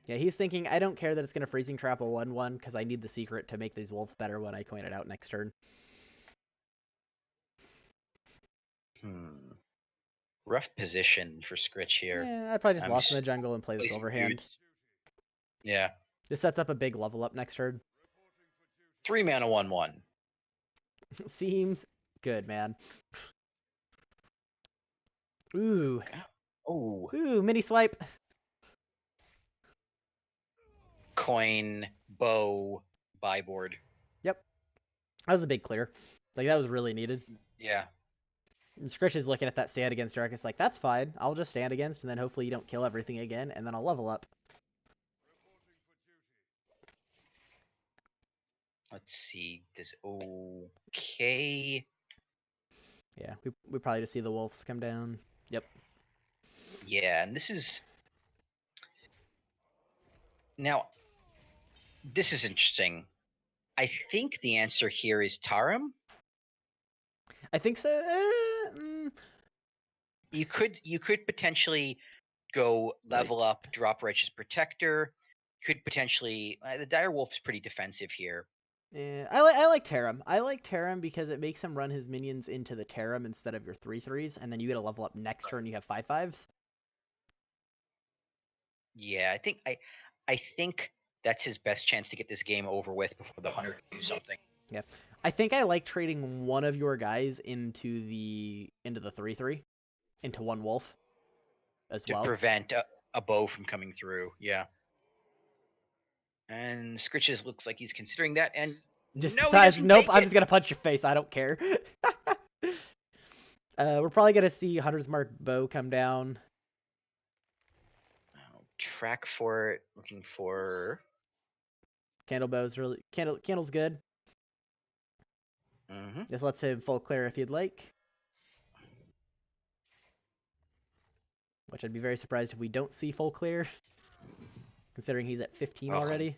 Yeah, he's thinking, I don't care that it's going to freezing trap a 1/1 because I need the secret to make these wolves better when I coin it out next turn. Hmm. Rough position for Scritch here. Yeah, I probably just lost in He's the jungle and play the placing silver hand. dudes. Yeah. This sets up a big level up next turn. 3 mana 1/1. Seems good, man. Ooh. Oh, Ooh, mini swipe. coin, bow, buy board. Yep. That was a big clear. Like, that was really needed. Yeah. And Scritch is looking at that stand against Darkus like, that's fine. I'll just stand against, and then hopefully you don't kill everything again, and then I'll level up. Let's see. This okay. Yeah, we probably just see the wolves come down. Yep. Yeah, and this is now. This is interesting. I think the answer here is Tarim. I think so. You could potentially go Like, level up, drop Righteous Protector. Could potentially the Dire Wolf's pretty defensive here. yeah, I like Tarim. I like Tarim because it makes him run his minions into the Tarim instead of your 3/3s, and then you get a level up next turn. You have 5/5s. Yeah, I think that's his best chance to get this game over with before the Hunter can do something. Yeah, I think I like trading one of your guys into the 3/3 into one wolf. as to well. prevent a bow from coming through. Yeah. And Scritches looks like he's considering that, and Just no, he decides, doesn't nope, take I'm it. just gonna punch your face. I don't care. We're probably gonna see Hunter's Mark bow come down. Oh, track for it. Looking for. Candle bow's really candle's good. Mm-hmm. Just lets him full clear if you'd like. Which I'd be very surprised if we don't see full clear, considering he's at 15 Oh, and already.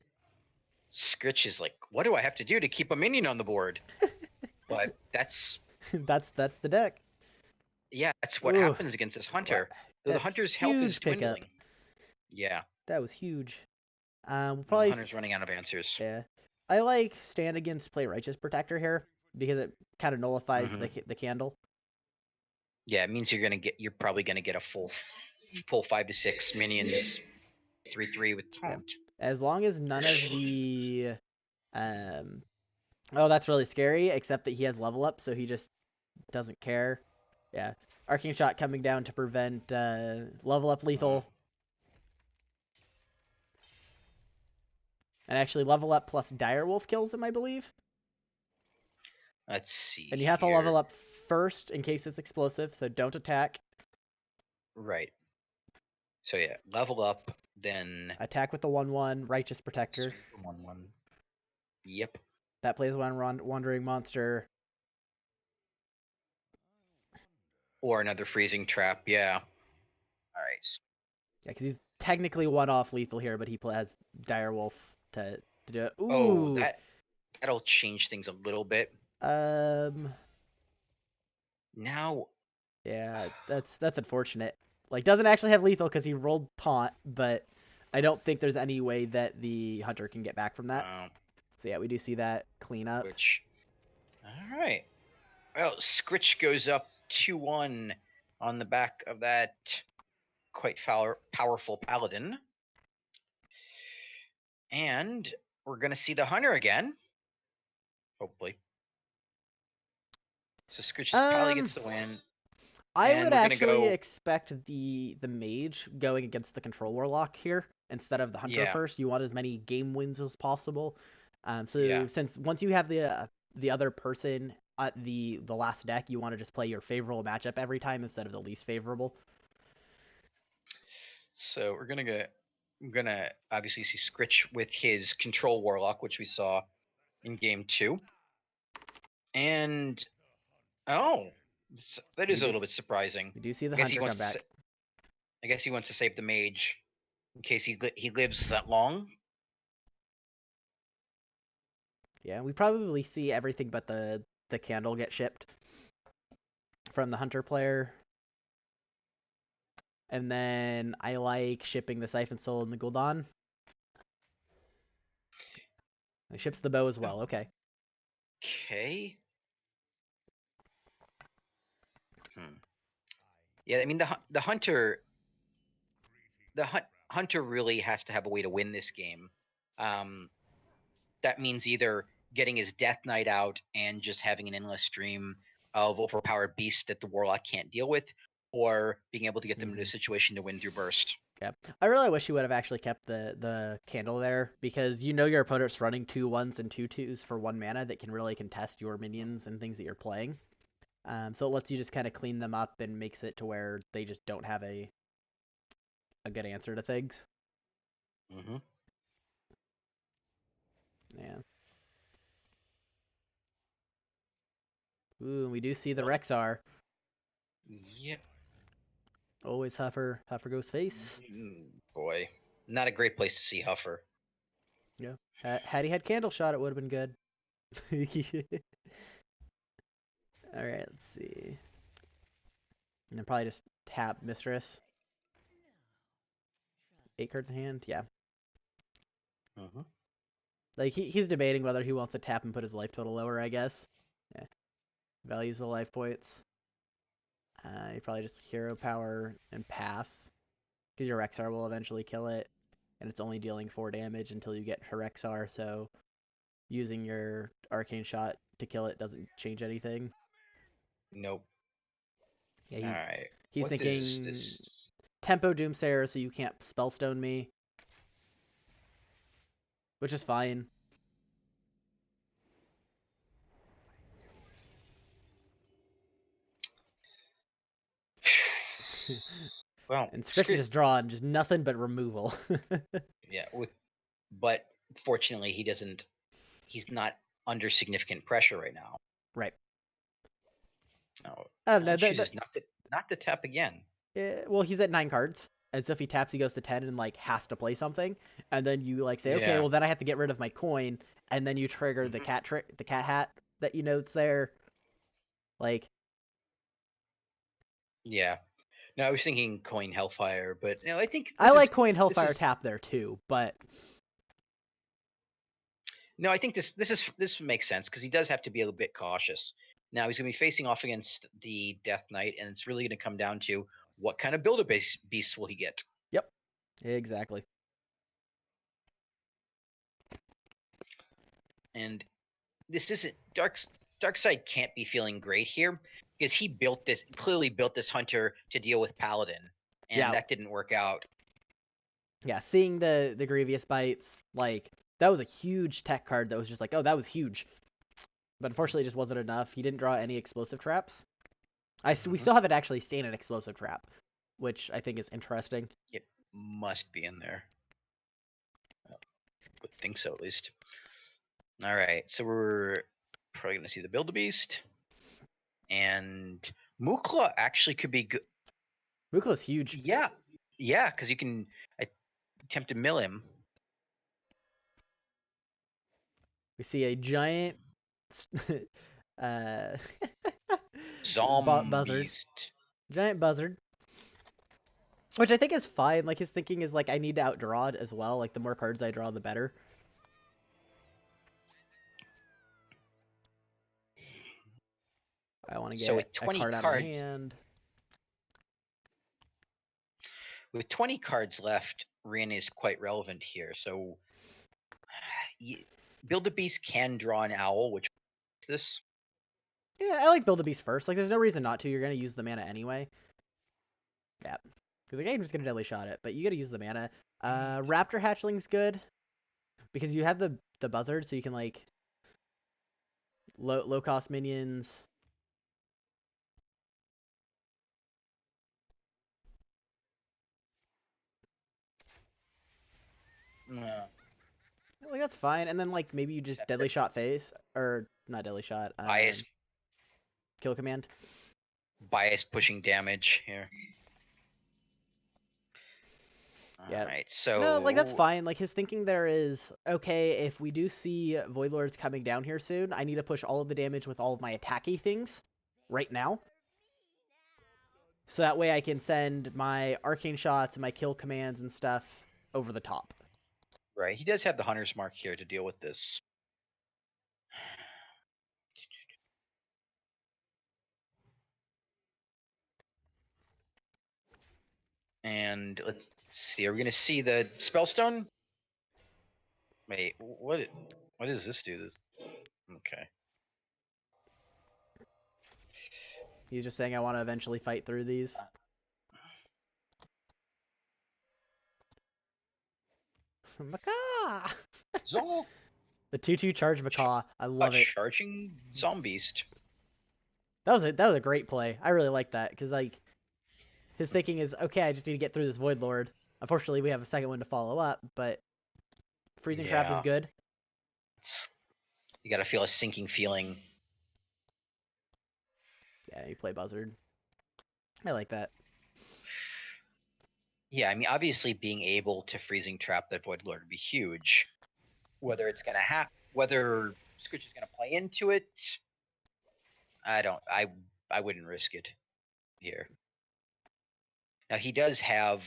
Scritch is like, what do I have to do to keep a minion on the board? But that's That's the deck. yeah, that's what Ooh, happens against this what? hunter. Though the That's hunter's health is huge pickup. dwindling. Yeah, That was huge. We'll and the probably hunter's running out of answers. yeah. I like stand against play righteous protector here because it kind of nullifies Mm-hmm. the candle. Yeah, it means you're probably gonna get a full 5 to 6 minions 3/3 with Yeah. taunt. As long as none of the um oh, that's really scary, except that he has level up, so he just doesn't care. Yeah. Arcane shot coming down to prevent level up Uh, lethal. And actually level up plus direwolf kills him, I believe. let's see And you have to level here. up first in case it's explosive, so don't attack. Right. So yeah, level up, then Attack with the 1/1 righteous protector. swing for 1/1. Yep. That plays one wandering monster. Or another freezing trap. Yeah. All right. Yeah, because he's technically one off lethal here, but he has direwolf to do it. Oh, Ooh. that'll change things a little bit. Um. Now, Yeah, that's unfortunate. Like, doesn't actually have lethal because he rolled taunt, but I don't think there's any way that the hunter can get back from that. uh, So yeah, we do see that clean up. which. All right. Well, Scritch goes up 2-1 on the back of that quite powerful paladin. And we're going to see the hunter again. Hopefully. So Scritch probably Um, gets the win. I And would we're going to actually go. expect the mage going against the control warlock here instead of the hunter Yeah. first. You want as many game wins as possible. Yeah. So since once you have the other person at the last deck, you want to just play your favorable matchup every time instead of the least favorable. So we're gonna obviously see Scritch with his control warlock, which we saw in game 2. And oh, that We is a do little bit surprising. we do see the I guess he hunter wants come to. back. I guess he wants to save the mage in case he lives that long. Yeah, we probably see everything but the candle get shipped from the hunter player. And then I like shipping the Siphon Soul and the Gul'dan. It ships the bow as well. Okay. Okay. Hmm. Yeah, I mean the hunter really has to have a way to win this game. Um, that means either getting his Death Knight out and just having an endless stream of overpowered beasts that the Warlock can't deal with, or being able to get them into a situation to win through Burst. Yeah. I really wish you would have actually kept the candle there because you know your opponent's running 2/1s and 2/2s for 1 mana that can really contest your minions and things that you're playing. So it lets you just kind of clean them up and makes it to where they just don't have a good answer to things. Mm-hmm. Yeah. Ooh, we do see the Rexar. Yep. Always Huffer goes face. Boy, not a great place to see Huffer. Yeah. Had he had candle shot, it would have been good. All right, let's see. And then probably just tap Mistress. 8 cards in hand. Yeah. Mm-hmm. Like he's debating whether he wants to tap and put his life total lower, I guess. Yeah. Values the life points. You probably just hero power and pass. Because your Rexar will eventually kill it. And it's only dealing 4 damage until you get her Rexar, so using your arcane shot to kill it doesn't change anything. Nope. Yeah, All he's right. he's What does thinking this? Tempo Doomsayer so you can't Spellstone me, which is fine. Well, And Scritch is Scritch, just drawing just nothing but removal. yeah, but fortunately he doesn't. He's not under significant pressure right now. Right. No, I don't know. chooses not to tap again. Well, he's at 9 cards, and so if he taps, he goes to 10 and like has to play something, and then you like say, okay, Yeah. well then I have to get rid of my coin, and then you trigger the the cat hat that you know it's there. Like, Yeah. No, I was thinking coin Hellfire, but I think I like coin Hellfire tap there too, but no, I think this makes sense because he does have to be a little bit cautious. Now he's going to be facing off against the Death Knight, and it's really going to come down to what kind of builder beast will he get. yep, exactly. And this isn't Darkseid can't be feeling great here because he clearly built this hunter to deal with Paladin, and Yeah, that didn't work out. yeah. Seeing the Grievous bites, like that was a huge tech card that was just like, oh, that was huge, but unfortunately, it just wasn't enough. He didn't draw any explosive traps. We still haven't actually seen an explosive trap, which I think is interesting. It must be in there. I would think so, at least. All right, so we're probably going to see the Build-A-Beast. And Mukla actually could be good. Mukla's huge. Yeah, yeah, because you can attempt to mill him. We see a giant uh, buzzard. Zombies. Giant buzzard. Which I think is fine. Like, his thinking is, like, I need to outdraw it as well. Like, the more cards I draw, the better. I want to So get with a 20 card out of my cards, hand. with 20 cards left, Rin is quite relevant here. So Build-A-Beast can draw an owl, which is this. Yeah, I like Build-A-Beast first. Like, there's no reason not to. You're going to use the mana anyway. Yeah. Because the game's going to deadly shot it, but you got to use the mana. Raptor Hatchling's good. Because you have the buzzard, so you can, like, low cost minions. Like, that's fine. And then, like, maybe you just deadly shot face. Or, not deadly shot. Kill command. Bias pushing damage here. Yeah. Alright, No, like, that's so fine. Like, his thinking there is, okay, if we do see Voidlords coming down here soon, I need to push all of the damage with all of my attacky things right now. So that way I can send my arcane shots and my kill commands and stuff over the top. right, he does have the Hunter's Mark here to deal with this. And let's see, are we gonna see the Spellstone? Wait, what does this do? Okay. He's just saying I want to eventually fight through these. Macaw! Zol, The 2/2 charge Macaw. I love it. charging Zombeast. That was a great play. I really like that because like his thinking is okay. I just need to get through this Void Lord. Unfortunately, we have a second one to follow up, but freezing trap is good. You gotta feel a sinking feeling. Yeah, you play Buzzard. I like that. Yeah, I mean, obviously being able to freezing trap that Void Lord would be huge. Whether it's gonna happen, whether Scritch is gonna play into it, I wouldn't risk it here. Now he does have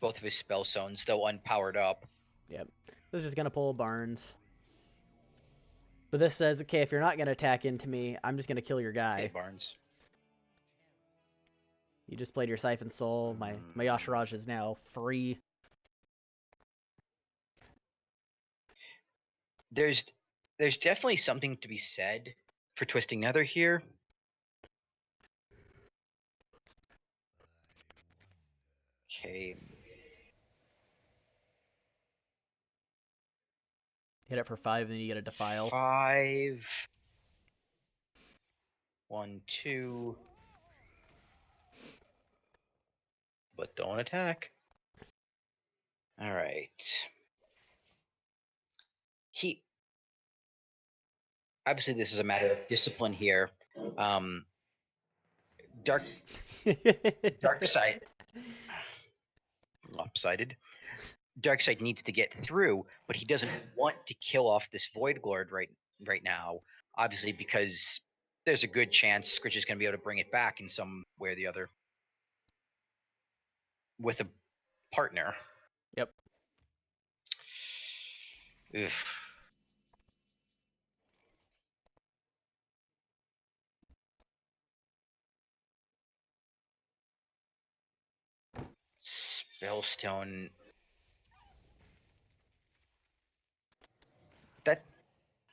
both of his spell zones, though unpowered up. Yep. This is just gonna pull Barnes. But this says, okay, if you're not gonna attack into me, I'm just gonna kill your guy. Okay, Barnes. You just played your Siphon Soul. My Yasharaj is now free. There's definitely something to be said for Twisting Nether here. Okay. Hit it for 5, then you get a defile. 5. 1, 2. But don't attack. All right. He obviously this is a matter of discipline here. Um, dark dark side lopsided. Darkseid needs to get through, but he doesn't want to kill off this Void Lord right now. Obviously, because there's a good chance Scritch is going to be able to bring it back in some way or the other with a partner. Yep. Oof. Spellstone.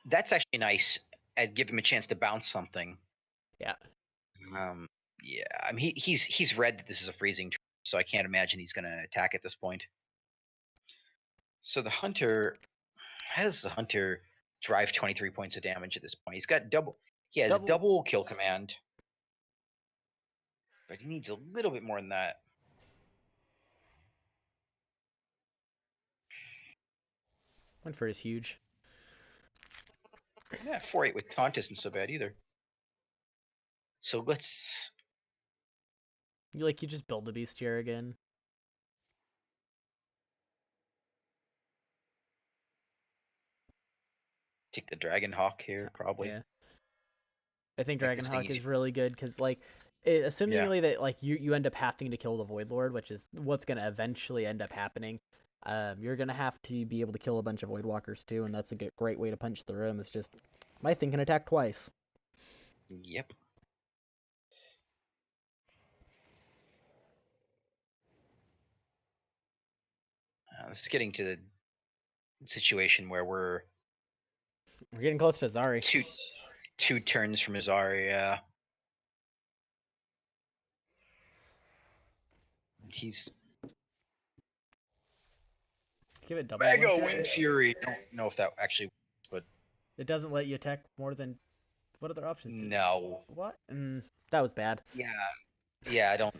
That's actually nice. And give him a chance to bounce something. Yeah. Um. Yeah. I mean, he's read that this is a freezing, so I can't imagine he's going to attack at this point. So the hunter. How does the hunter drive 23 points of damage at this point? He's got double. He has double kill command, but he needs a little bit more than that. One for is huge. Yeah, 4-8 with taunt isn't so bad either. So let's You just build a beast here again. take the Dragon Hawk here, probably. Yeah. I think Make this thing Dragonhawk easy. is really good because, like, assumingly Yeah. that like you end up having to kill the Void Lord, which is what's gonna eventually end up happening. You're gonna have to be able to kill a bunch of Void Walkers too, and that's a great way to punch through them. It's just my thing can attack twice. Yep. This is getting to the situation where we're We're getting close to Zari. two turns from Azari. Yeah. He's Give it double Mega Wind Wind Fury. Fury. Don't know if that actually works, but It doesn't let you attack more than what other options? no. What? That was bad. Yeah. Yeah. I don't.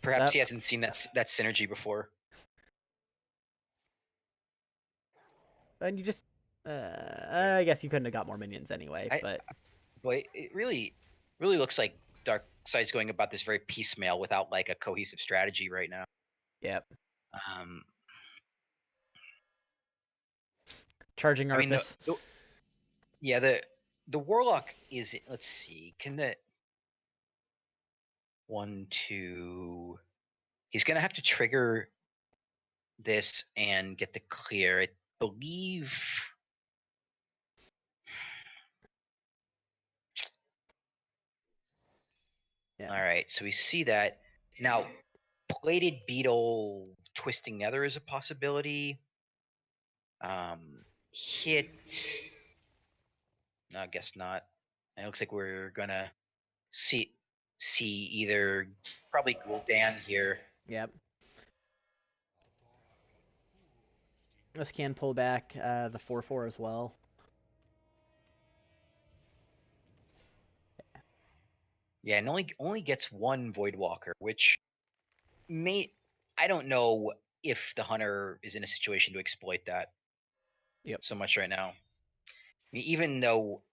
Perhaps That he hasn't seen that synergy before. and you just. I guess you couldn't have got more minions anyway, I but But it really looks like Darkseid's going about this very piecemeal without like a cohesive strategy right now. yep. Um, Charging I mean Arthas. yeah the Warlock is, let's see, can the 1 2, he's gonna have to trigger this and get the clear. I believe. Yeah. All right, so we see that now. Plated Beetle twisting Nether is a possibility. Hit. No, I guess not. It looks like we're gonna see either probably Gul'dan here. Yep. This can pull back the 4/4 as well. Yeah, and only gets one Void Walker, which may, I don't know if the hunter is in a situation to exploit that Yep. so much right now. I mean, even though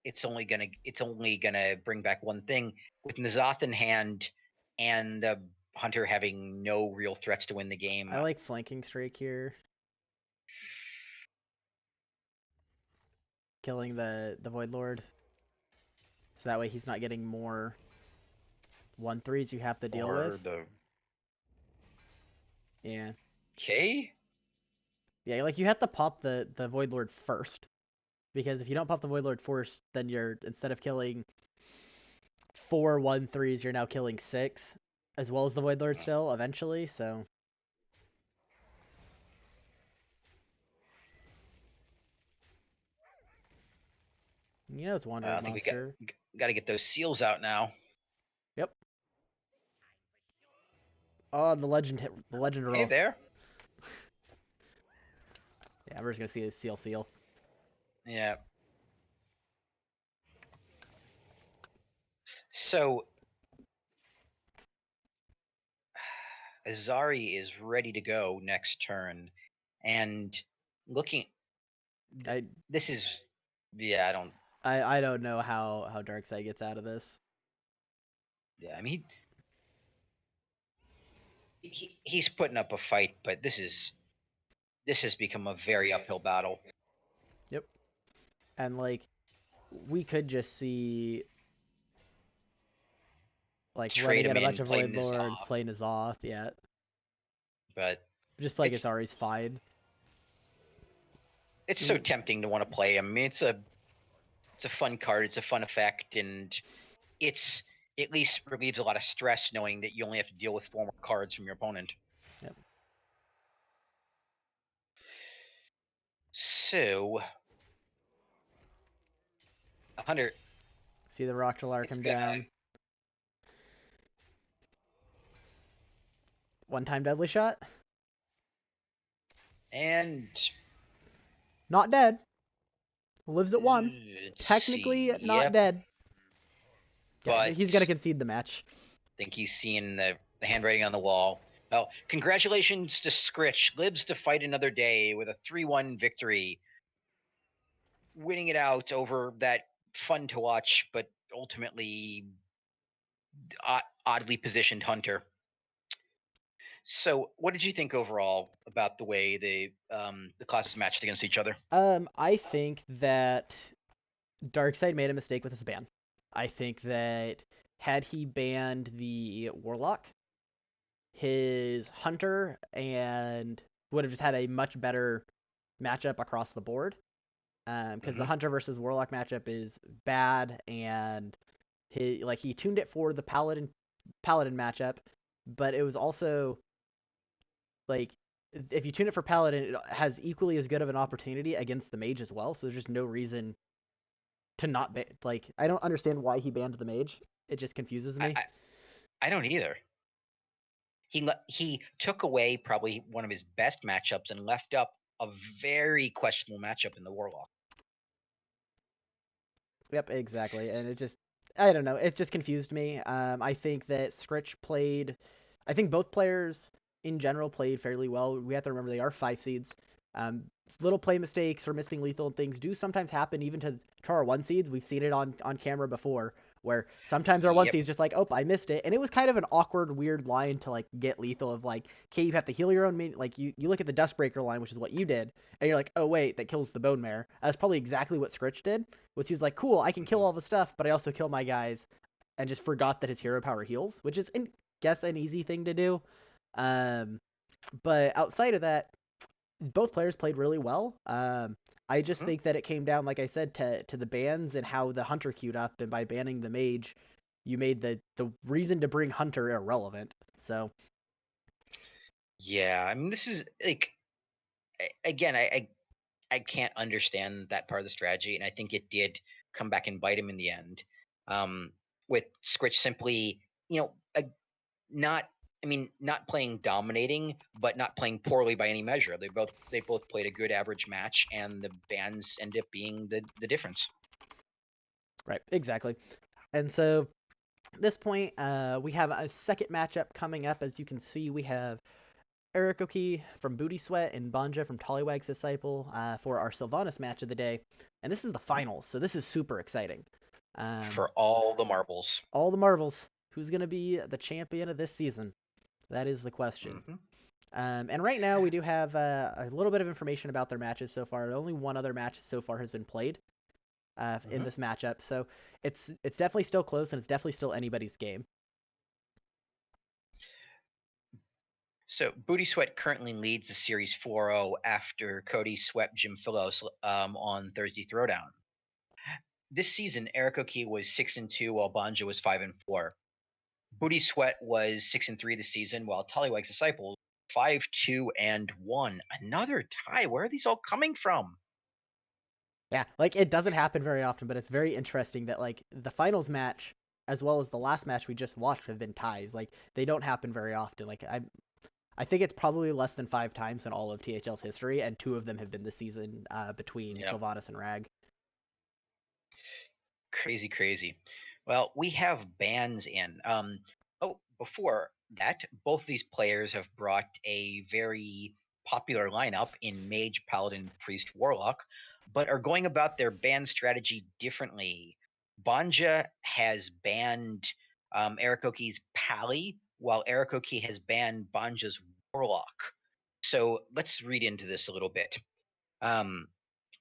it's only gonna bring back one thing with N'Zoth in hand and the hunter having no real threats to win the game. I like flanking streak here. Killing the Void Lord. So that way he's not getting more 1/3s you have to deal with. Or the Yeah. K. Yeah, like you have to pop the Void Lord first. Because if you don't pop the Void Lord first, then you're, instead of killing 4 1/3s, you're now killing 6. As well as the Void Lord still, eventually, so. You know it's Wandering I think Monster. we got to get those seals out now. Yep. Oh, the legend Hey roll. there. Yeah, we're just gonna see a seal. Yeah. So Azari is ready to go next turn, and looking. I This is, yeah. I don't. I don't know how Darkseid gets out of this. Yeah. I mean, he's putting up a fight, but this has become a very uphill battle. Yep. And like we could just see like Trade running him at a bunch in, of playing Void this Lords, off, playing Azoth, yeah. but Just playing it's Azari's fine. it's so You, tempting to want to play him. I mean, it's a fun card. It's a fun effect, and it's at least relieves a lot of stress knowing that you only have to deal with 4 more cards from your opponent. yep. So, Hunter, See the Rockjalar it's come gonna down. One time deadly shot. and Not dead. Lives at one. let's Technically see. not Yep, dead. Yeah, but he's gonna concede the match. I think he's seeing the handwriting on the wall. Well, congratulations to Scritch. Lives to fight another day with a 3-1 victory, winning it out over that fun to watch, but ultimately oddly positioned Hunter. So, what did you think overall about the way the classes matched against each other? I think that Darkseid made a mistake with his ban. I think that had he banned the Warlock, his Hunter and would have just had a much better matchup across the board. Because the Mm-hmm. Hunter versus Warlock matchup is bad, and he tuned it for the Paladin matchup, but it was also like if you tune it for Paladin, it has equally as good of an opportunity against the Mage as well. So there's just no reason to not like I don't understand why he banned the Mage. It just confuses I, me. I I don't either. He took away probably one of his best matchups and left up a very questionable matchup in the Warlock. Yep, exactly. And it just, I don't know, it just confused me. I think that Scritch played, I think both players in general played fairly well. We have to remember they are 5 seeds. Um, Little play mistakes or missing lethal and things do sometimes happen even to our 1 seeds. We've seen it on camera before where sometimes our one Yep. seeds just like, oh, I missed it. And it was kind of an awkward, weird line to like get lethal of like, okay, you have to heal your own like you look at the Dustbreaker line, which is what you did, and you're like, oh wait, that kills the Bone Mare. That's probably exactly what Scritch did was he was like, cool, I can kill Mm-hmm. all the stuff, but I also kill my guys, and just forgot that his hero power heals, which is, I guess, an easy thing to do. Um, but outside of that, both players played really well. I just Mm-hmm. think that it came down, like I said, to the bans and how the Hunter queued up, and by banning the Mage, you made the reason to bring Hunter irrelevant. So Yeah, I mean, this is like again, I can't understand that part of the strategy, and I think it did come back and bite him in the end. Um, with Scritch simply, you know, not I mean, not playing dominating, but not playing poorly by any measure. They both played a good average match, and the bans end up being the difference. right, exactly. And so at this point, we have a second matchup coming up. As you can see, we have Erikoki from Booty Sweat and Banja from Tollywag's Disciple for our Sylvanas match of the day. And this is the finals, so this is super exciting. Um, For all the marbles. all the marbles. Who's going to be the champion of this season? That is the question. Mm-hmm. And right now, we do have a little bit of information about their matches so far. Only one other match so far has been played in Mm-hmm. this matchup, so it's definitely still close, and it's definitely still anybody's game. So Booty Sweat currently leads the series 4-0 after Cody swept Jim Philos on Thursday Throwdown. This season, Eric O'Kee was 6-2, while Banja was 5-4. Booty Sweat was 6-3 this season, while Tollywag's Disciples 5-2-1. Another tie. Where are these all coming from? Yeah, like it doesn't happen very often, but it's very interesting that like the finals match. as well as the last match we just watched have been ties. Like they don't happen very often. Like I think it's probably less than 5 times in all of THL's history, and 2 of them have been this season between Yep. Sylvanas and Rag. Crazy, crazy. Well, we have bans in. Oh, before that, both these players have brought a very popular lineup in Mage, Paladin, Priest, Warlock, but are going about their ban strategy differently. Banja has banned Erakoki's Pally, while Erakoki has banned Banja's Warlock. So let's read into this a little bit. Um,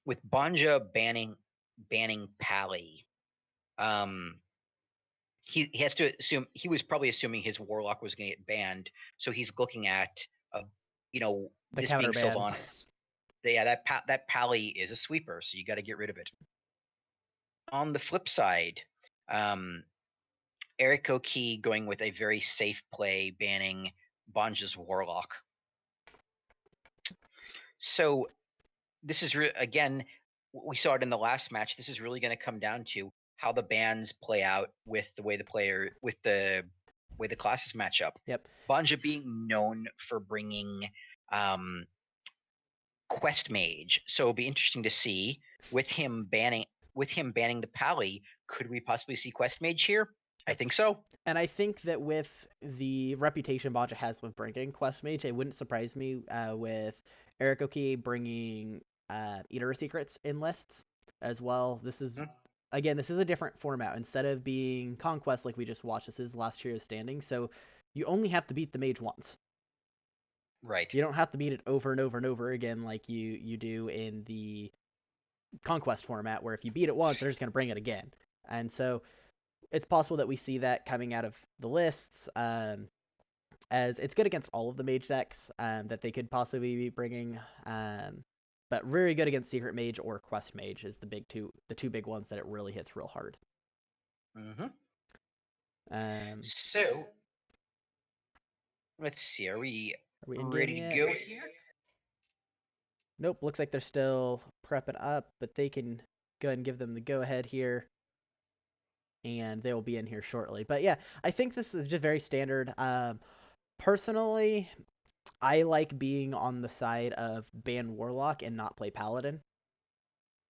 with Banja banning Pally, um, he has to assume he was probably assuming his Warlock was going to get banned, so he's looking at The this counter being ban. Sylvanas. Yeah, that Pally is a sweeper, so you got to get rid of it. On the flip side, um, Eric O'Key going with a very safe play, banning Banja's Warlock. So this is again, we saw it in the last match. This is really going to come down to how the bans play out with the way the way the classes match up. Yep. Banja being known for bringing um, Quest Mage, so it'll be interesting to see with him banning the Pally. Could we possibly see Quest Mage here? I think so. And I think that with the reputation Banja has with bringing Quest Mage, it wouldn't surprise me with Eric Oki bringing Eater of Secrets in lists as well. This is Mhm. again, this is a different format. Instead of being Conquest like we just watched, this is last year's standing. So you only have to beat the mage once. Right. You don't have to beat it over and over and over again like you do in the Conquest format, where if you beat it once, they're just going to bring it again. And so it's possible that we see that coming out of the lists, as it's good against all of the mage decks that they could possibly be bringing. But very good against Secret Mage or Quest Mage is the two big ones that it really hits real hard. Mm-hmm. Um, So let's see. Are we are we in game ready to yet? go here? Nope. Looks like they're still prepping up, but they can go ahead and give them the go ahead here, and they will be in here shortly. But yeah, I think this is just very standard. Personally, I like being on the side of ban Warlock and not play Paladin.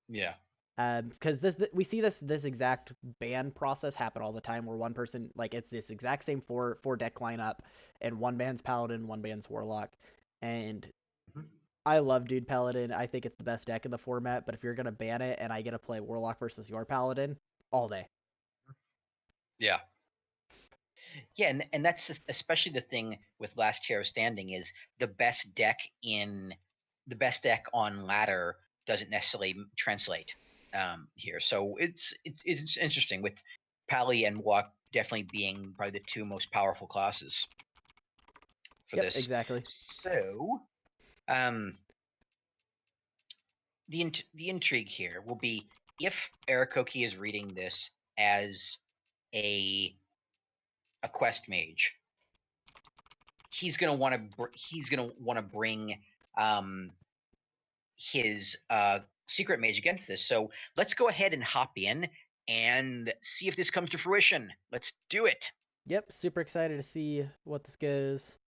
Yeah. Because we see this exact ban process happen all the time, where one person, like, it's this exact same four deck lineup, and one bans Paladin, one bans Warlock, and Mhm. I love Dude Paladin. I think it's the best deck in the format. But if you're gonna ban it and I get to play Warlock versus your Paladin, all day. Yeah. Yeah, and that's especially the thing with Last Hero Standing is the best deck on ladder doesn't necessarily translate here. So it's interesting with Pally and Walk definitely being probably the two most powerful classes for Yep, this. exactly. So um, the intrigue here will be if Erakoki is reading this as a a quest mage, he's gonna want to bring um, his secret mage against this. So let's go ahead and hop in and see if this comes to fruition. Let's do it. Yep, super excited to see what this goes.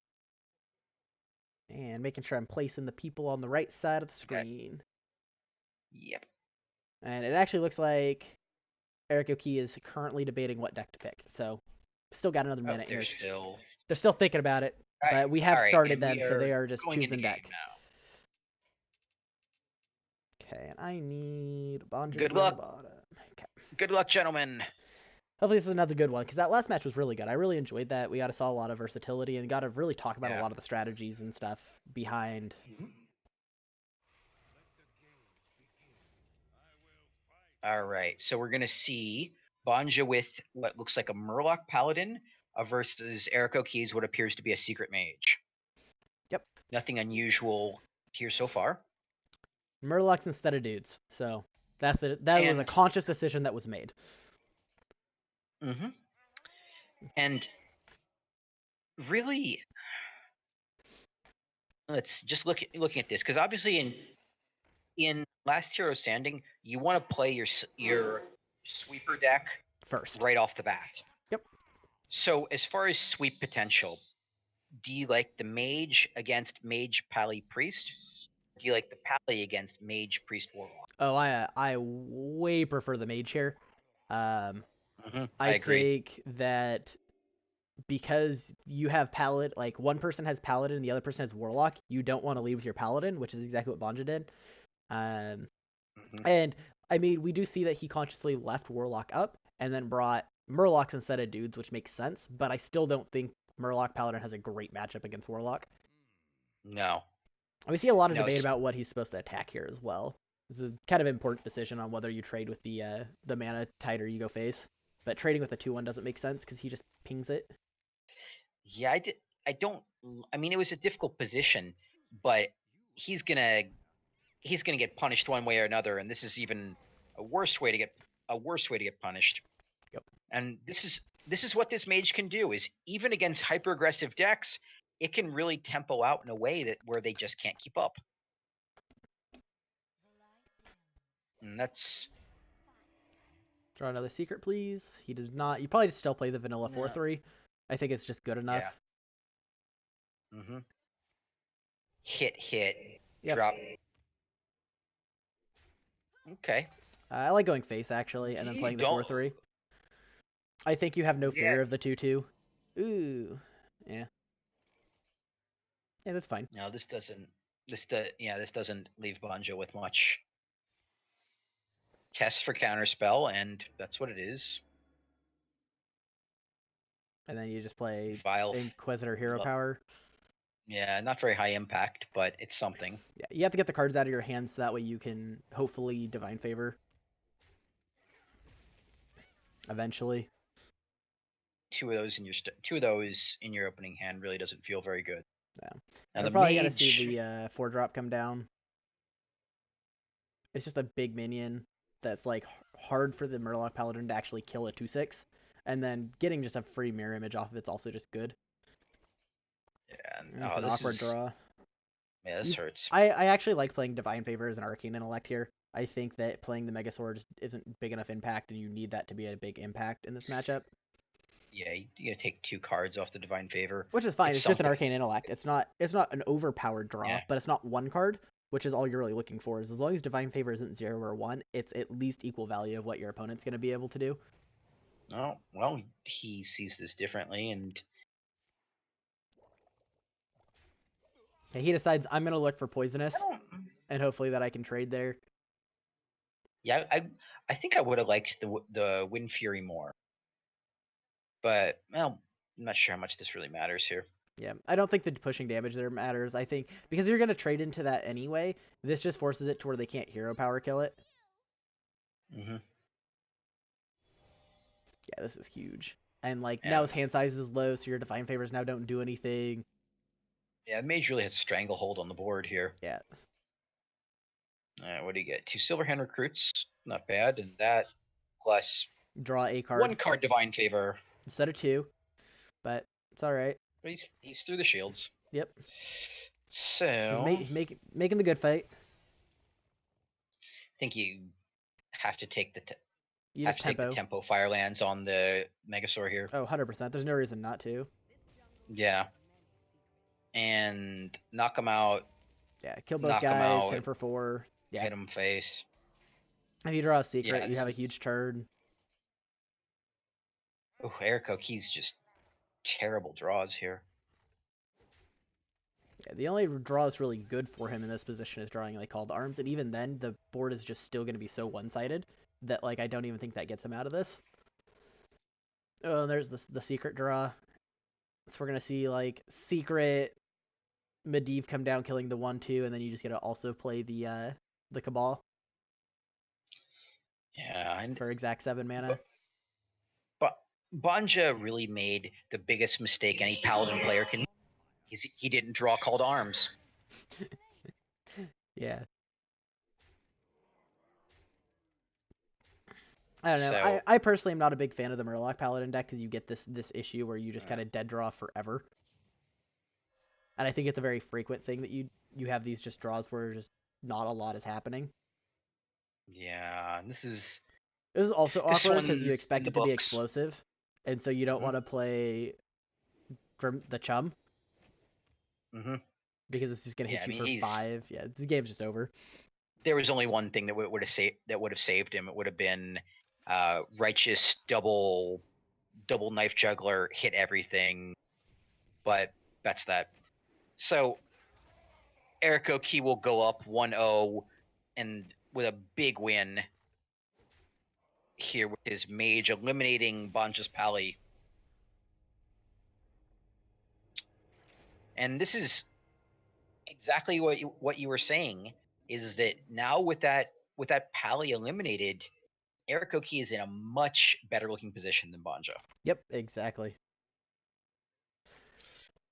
And making sure I'm placing the people on the right side of the Okay. screen. Yep. And it actually looks like Eric Oki is currently debating what deck to pick. So still got another Oh, minute they're here. still. They're still thinking about it, All right. but we All have right, started and them, we so they are are just going into choosing game deck. now. Okay, and I need Bonja to Good be on the luck. bottom. Okay. Good luck, gentlemen. Hopefully this is another good one, because that last match was really good. I really enjoyed that. We got to saw a lot of versatility and got to really talk about a Yeah. lot of the strategies and stuff behind. Mhm. All right, so we're gonna see Banja with what looks like a Murloc Paladin versus Eric O'Keys, what appears to be a secret mage. Yep. Nothing unusual here so far. Murlocs instead of dudes. So that was a And conscious decision that was made. mhm. And really, let's just looking at this because obviously in Last Hero Standing, you want to play your sweeper deck First. right off the bat. So as far as sweep potential, do you like the mage against mage pally priest? Do you like the pally against mage priest warlock? Oh, I way prefer the mage here. Um, I I agree. think that because you have paladin, like one person has paladin and the other person has warlock, you don't want to leave with your paladin, which is exactly what Banja did. Um, Hmm. and I mean, we do see that he consciously left warlock up and then brought murlocs instead of dudes, which makes sense. But I still don't think murloc paladin has a great matchup against warlock. No, And we see a lot of no. debate about what he's supposed to attack here as well. This is kind of important decision on whether you trade with the mana tide or you go face. But trading with a 2/1 doesn't make sense because he just pings it. Yeah, I did. I don't. I mean, it was a difficult position, but he's gonna he's gonna get punished one way or another, and this is even a worse way to get punished. Yep. And this is what this mage can do is even against hyper aggressive decks, it can really tempo out in a way that where they just can't keep up. And that's Draw another secret, please. He does not. You probably still play the vanilla no, 4/3. I think it's just good enough. yeah. Hmm. Hit, Yep. drop. Okay. I like going face actually, and then You playing the don't. 4/3. I think you have no Yeah. fear of the 2/2. Ooh, yeah, yeah, that's fine. No, this doesn't. This doesn't leave Bonjo with much. Test for counterspell, and that's what it is. And then you just play Vile. Inquisitor Hero Power. Yeah, not very high impact, but it's something. Yeah, you have to get the cards out of your hands so that way you can hopefully Divine Favor eventually. Two of those in your opening hand really doesn't feel very good. Yeah, Now and we're the probably gonna see mage, the 4-drop come down. It's just a big minion that's like hard for the Murloc Paladin to actually kill a 2/6, and then getting just a free mirror image off of it's also just good. yeah, And it's oh, an awkward draw. this You, hurts. I actually like playing Divine Favor as an Arcane Intellect here. I think that playing the Mega Sword isn't big enough impact, and you need that to be a big impact in this matchup. Yeah, you gotta take two cards off the divine favor. Which is fine. It's It's just an something. Arcane Intellect. It's not an overpowered draw, Yeah. but it's not one card, which is all you're really looking for. Is as long as Divine Favor isn't 0 or 1, it's at least equal value of what your opponent's going to be able to do. Oh well, he sees this differently, and And he decides I'm going to look for I Poisonous, don't. and hopefully that I can trade there. Yeah, I think I would have liked the Wind Fury more, but well, I'm not sure how much this really matters here. Yeah, I don't think the pushing damage there matters. I think because you're going to trade into that anyway, this just forces it to where they can't hero power kill it. Hmm. Yeah, this is huge. And like now Yeah, his hand size is low, so your Divine Favors now don't do anything. yeah. The mage really has a stranglehold on the board here. Yeah, What do you get? Two Silverhand recruits, not bad, and that plus draw a one card card divine favor. instead of two, but it's all right. But he's through the shields. Yep. He's So making the good fight. I think you have to take You just tempo. tempo firelands on the Megasaur here. Oh, 100%. There's no reason not to. Yeah, and knock him out. Yeah, kill both Knock him guys, hit out. him for 4. Yeah. Hit him face. If you draw a secret, Yeah, you this have a is. huge turn. Oh, Erico, he's just terrible draws here. Yeah, the only draw that's really good for him in this position is drawing like called arms, and even then, the board is just still going to be so one-sided that like I don't even think that gets him out of this. Oh, and there's the secret draw. So we're gonna see like secret Medivh come down, killing the 1/2, and then you just get to also play the Cabal Yeah, and for exact 7 mana. but Banja really made the biggest mistake any Paladin player can. He didn't draw called arms. Yeah. I don't know. So I personally am not a big fan of the Murloc Paladin deck because you get this issue where you just kind of dead draw forever. And I think it's a very frequent thing that you have these just draws where just not a lot is happening. yeah, this is This is also this awkward because you one in expect the it to be books. explosive, and so you don't Mm-hmm. want to play the chum Mm-hmm. because it's just gonna Yeah, hit I you mean for he's. 5. Yeah, the game's just over. There was only one thing that would have saved him. It would have been righteous double knife juggler hit everything, but that's that. So Eric Oki will go up 1-0 and with a big win here with his mage eliminating Bonja's Pally. And this is exactly what you were saying, is that now with that Pally eliminated, Eric Oki is in a much better looking position than Bonja. Yep, exactly.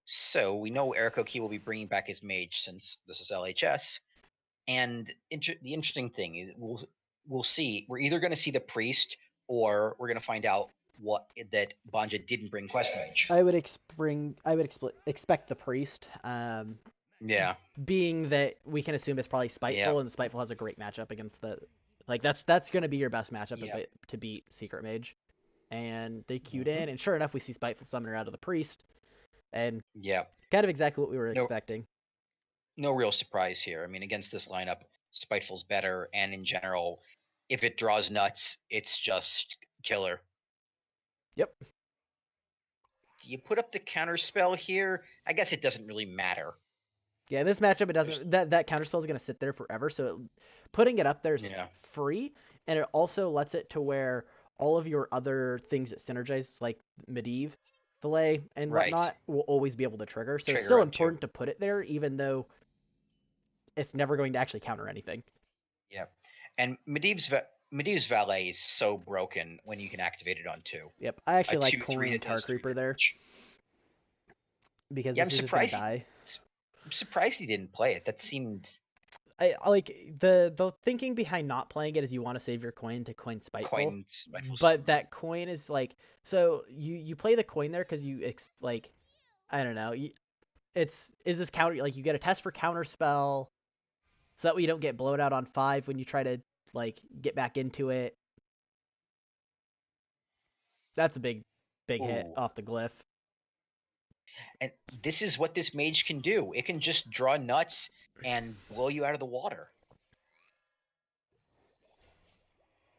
So we know Eric Oki will be bringing back his mage since this is LHS. And the interesting thing is we'll see. We're either going to see the priest or we're going to find out what that Bonja didn't bring quest mage. I would expect the priest. Yeah, Being that we can assume it's probably yeah, Spiteful, and Spiteful has a great matchup against the like that's going to be your best matchup yeah. to beat Secret Mage. And they queued Hmm. in, and sure enough, we see Spiteful Summoner out of the priest, and Yeah. kind of exactly what we were No, expecting. no real surprise here. I mean, against this lineup, Spiteful's better, and in general, if it draws nuts, it's just killer. Yep. Do you put up the counter spell here? I guess it doesn't really matter. Yeah, this matchup it There's, doesn't that counterspell is going to sit there forever, so putting it up there is yeah, free, and it also lets it to where all of your other things that synergize, like Medivh, delay, and right. whatnot, will always be able to trigger. So it's Trigger still on two. important to put it there, even though it's never going to actually counter anything. Yeah, and Medivh's valet is so broken when you can activate it on two. Yep, I A actually like 2/3 coin that Tar does three Creeper there damage. because Yeah, this is just going to die. I'm surprised he didn't play it. That seemed I like the thinking behind not playing it is you want to save your coin to coin Spiteful, coin Spiteful but Summoner. that coin is like so you play the coin there because like I don't know it's is this counter like you get a test for counter spell so that way you don't get blown out on 5 when you try to like get back into it. That's a big hit Ooh, off the glyph. and this is what this mage can do. It can just draw nuts and blow you out of the water.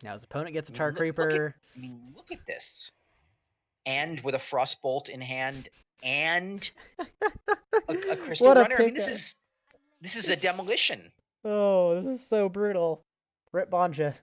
Now his opponent gets a I mean, Tar Creeper. look at this. And with a frostbolt in hand and a crystal What a runner. I mean, pickup! this is a demolition. Oh, this is so brutal. Rip Banja.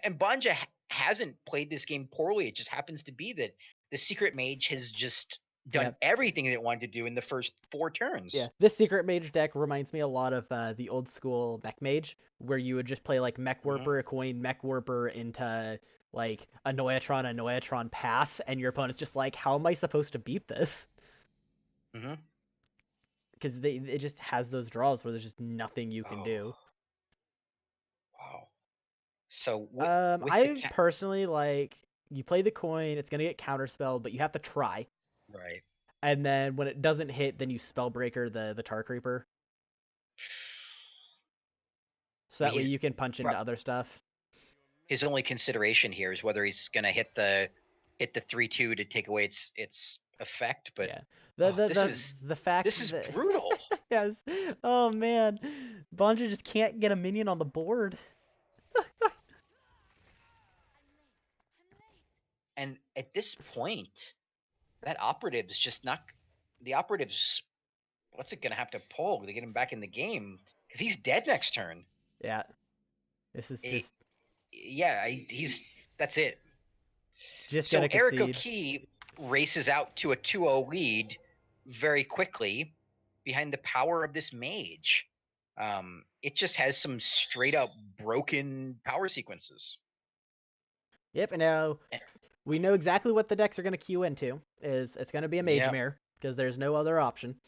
And Banja hasn't played this game poorly. It just happens to be that the secret mage has just done Yep. everything it wanted to do in the first 4 turns. Yeah, this secret mage deck reminds me a lot of the old school mech mage, where you would just play like mech Hmm. warper, a coin mech warper into like a Noyatron pass, and your opponent's just like, how am I supposed to beat this? Hmm. Because it just has those draws where there's just nothing you can Oh, do. wow. So with the I cat, personally like you play the coin, it's gonna get counterspelled, but you have to try. right? And then when it doesn't hit, then you spellbreaker the Tar Creeper, so I mean, that way you can punch into other stuff. his only consideration here is whether he's gonna hit the 3/2 to take away its effect. But Yeah. oh, The fact this is that brutal. yes. Oh man. Bonja just can't get a minion on the board. And at this point, that operative's just not the operative's. What's it gonna have to pull to get him back in the game? Because he's dead next turn. Yeah. This is It, just yeah, he's that's it. it's just So gonna Eric concede. O'Kee races out to a 2-0 lead very quickly behind the power of this mage. It just has some straight up broken power sequences. Yep, and now Eh, we know exactly what the decks are gonna queue into. Is it's gonna be a mage Yeah. mare, because there's no other option.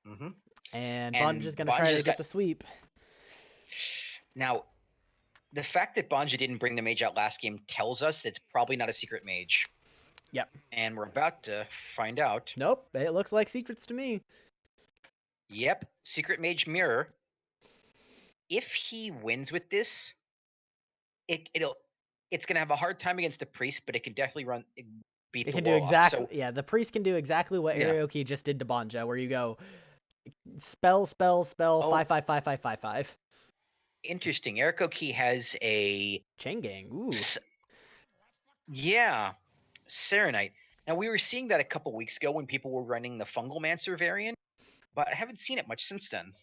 Hmm. And Bonja's And gonna try to Bonja's get got the sweep. now the fact that Bonja didn't bring the mage out last game tells us that it's probably not a secret mage. Yep. And we're about to find out. Nope. It looks like secrets to me. Yep, secret mage mirror. If he wins with this, it'll it's going to have a hard time against the priest, but it can definitely beat It the can do warlock. exactly, So yeah, the priest can do exactly what yeah. Aoki just did to Banja, where you go spell, spell, spell, Oh, 5 5 5 5 5 5. interesting. Erikoki has a Chain gang, ooh. yeah, Serenite. Now we were seeing that a couple weeks ago when people were running the Fungal Mancer variant, but I haven't seen it much since then.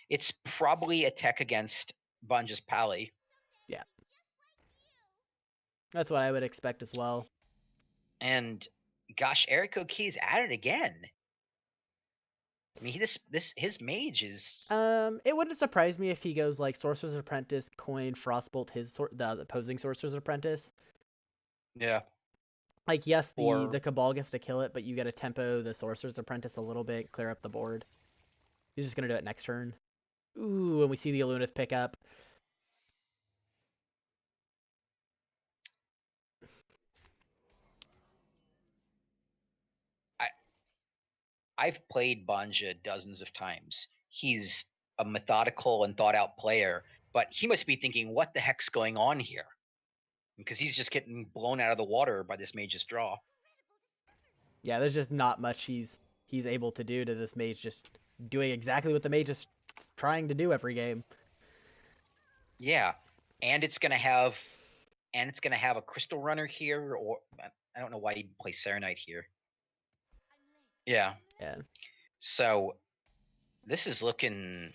It's probably a tech against Bunge's Pally. Yeah, that's what I would expect as well. And gosh, Erikoki's at it again. I mean, his mage is It wouldn't surprise me if he goes like Sorcerer's Apprentice, Coin, Frostbolt, the opposing Sorcerer's Apprentice. yeah. Like, yes, the Or the Cabal gets to kill it, but you got to tempo the Sorcerer's Apprentice a little bit, clear up the board. He's just gonna do it next turn. Ooh, and we see the Alunith pick up. I I've played Banja dozens of times. He's a methodical and thought out player, but he must be thinking, what the heck's going on here? Because he's just getting blown out of the water by this mage's draw. Yeah, there's just not much he's able to do to this mage, just doing exactly what the mage is trying to do every game. Yeah, and it's gonna have a crystal runner here, or I don't know why he'd play Serenite here. Yeah, Yeah, so this is looking.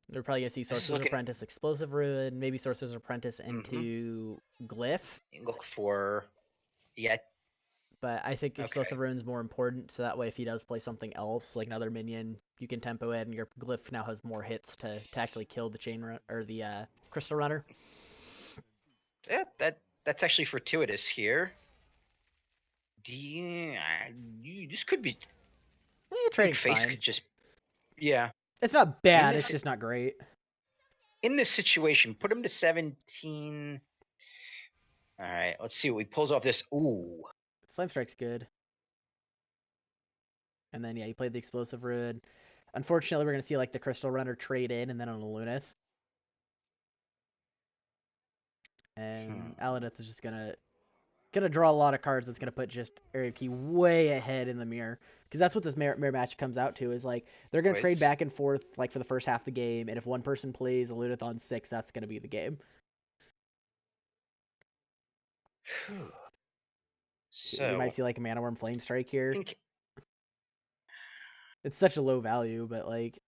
they're probably gonna see This is Sorcerer's looking. Apprentice, Explosive Ruin, maybe Sorcerer's Apprentice Mm-hmm. into Glyph. Look for. Yeah. But I think Okay. Explosive Ruin's more important, so that way if he does play something else, like another minion, you can tempo it, and your Glyph now has more hits to actually kill the chain run or the Crystal Runner. Yeah, that's actually fortuitous here. Do you, this could be. I think Trading's Face fine. could just. Yeah. It's not In bad. It's this just not great. situation, put him to 17. All right. Let's see what he pulls off this. Ooh. Flame Strike's good. And then yeah, you played the Explosive Ruin. Unfortunately, we're gonna see like the Crystal Runner trade in and then on a Lunith. And Hmm. Alanith is just gonna draw a lot of cards that's gonna put just Aoki way ahead in the mirror, because that's what this mirror match comes out to, is like they're gonna trade Wait. back and forth like for the first half of the game, and if one person plays a Lunith on 6, that's gonna be the game. We might So, see like a Mana Worm Flame Strike here. think. It's such a low value, but like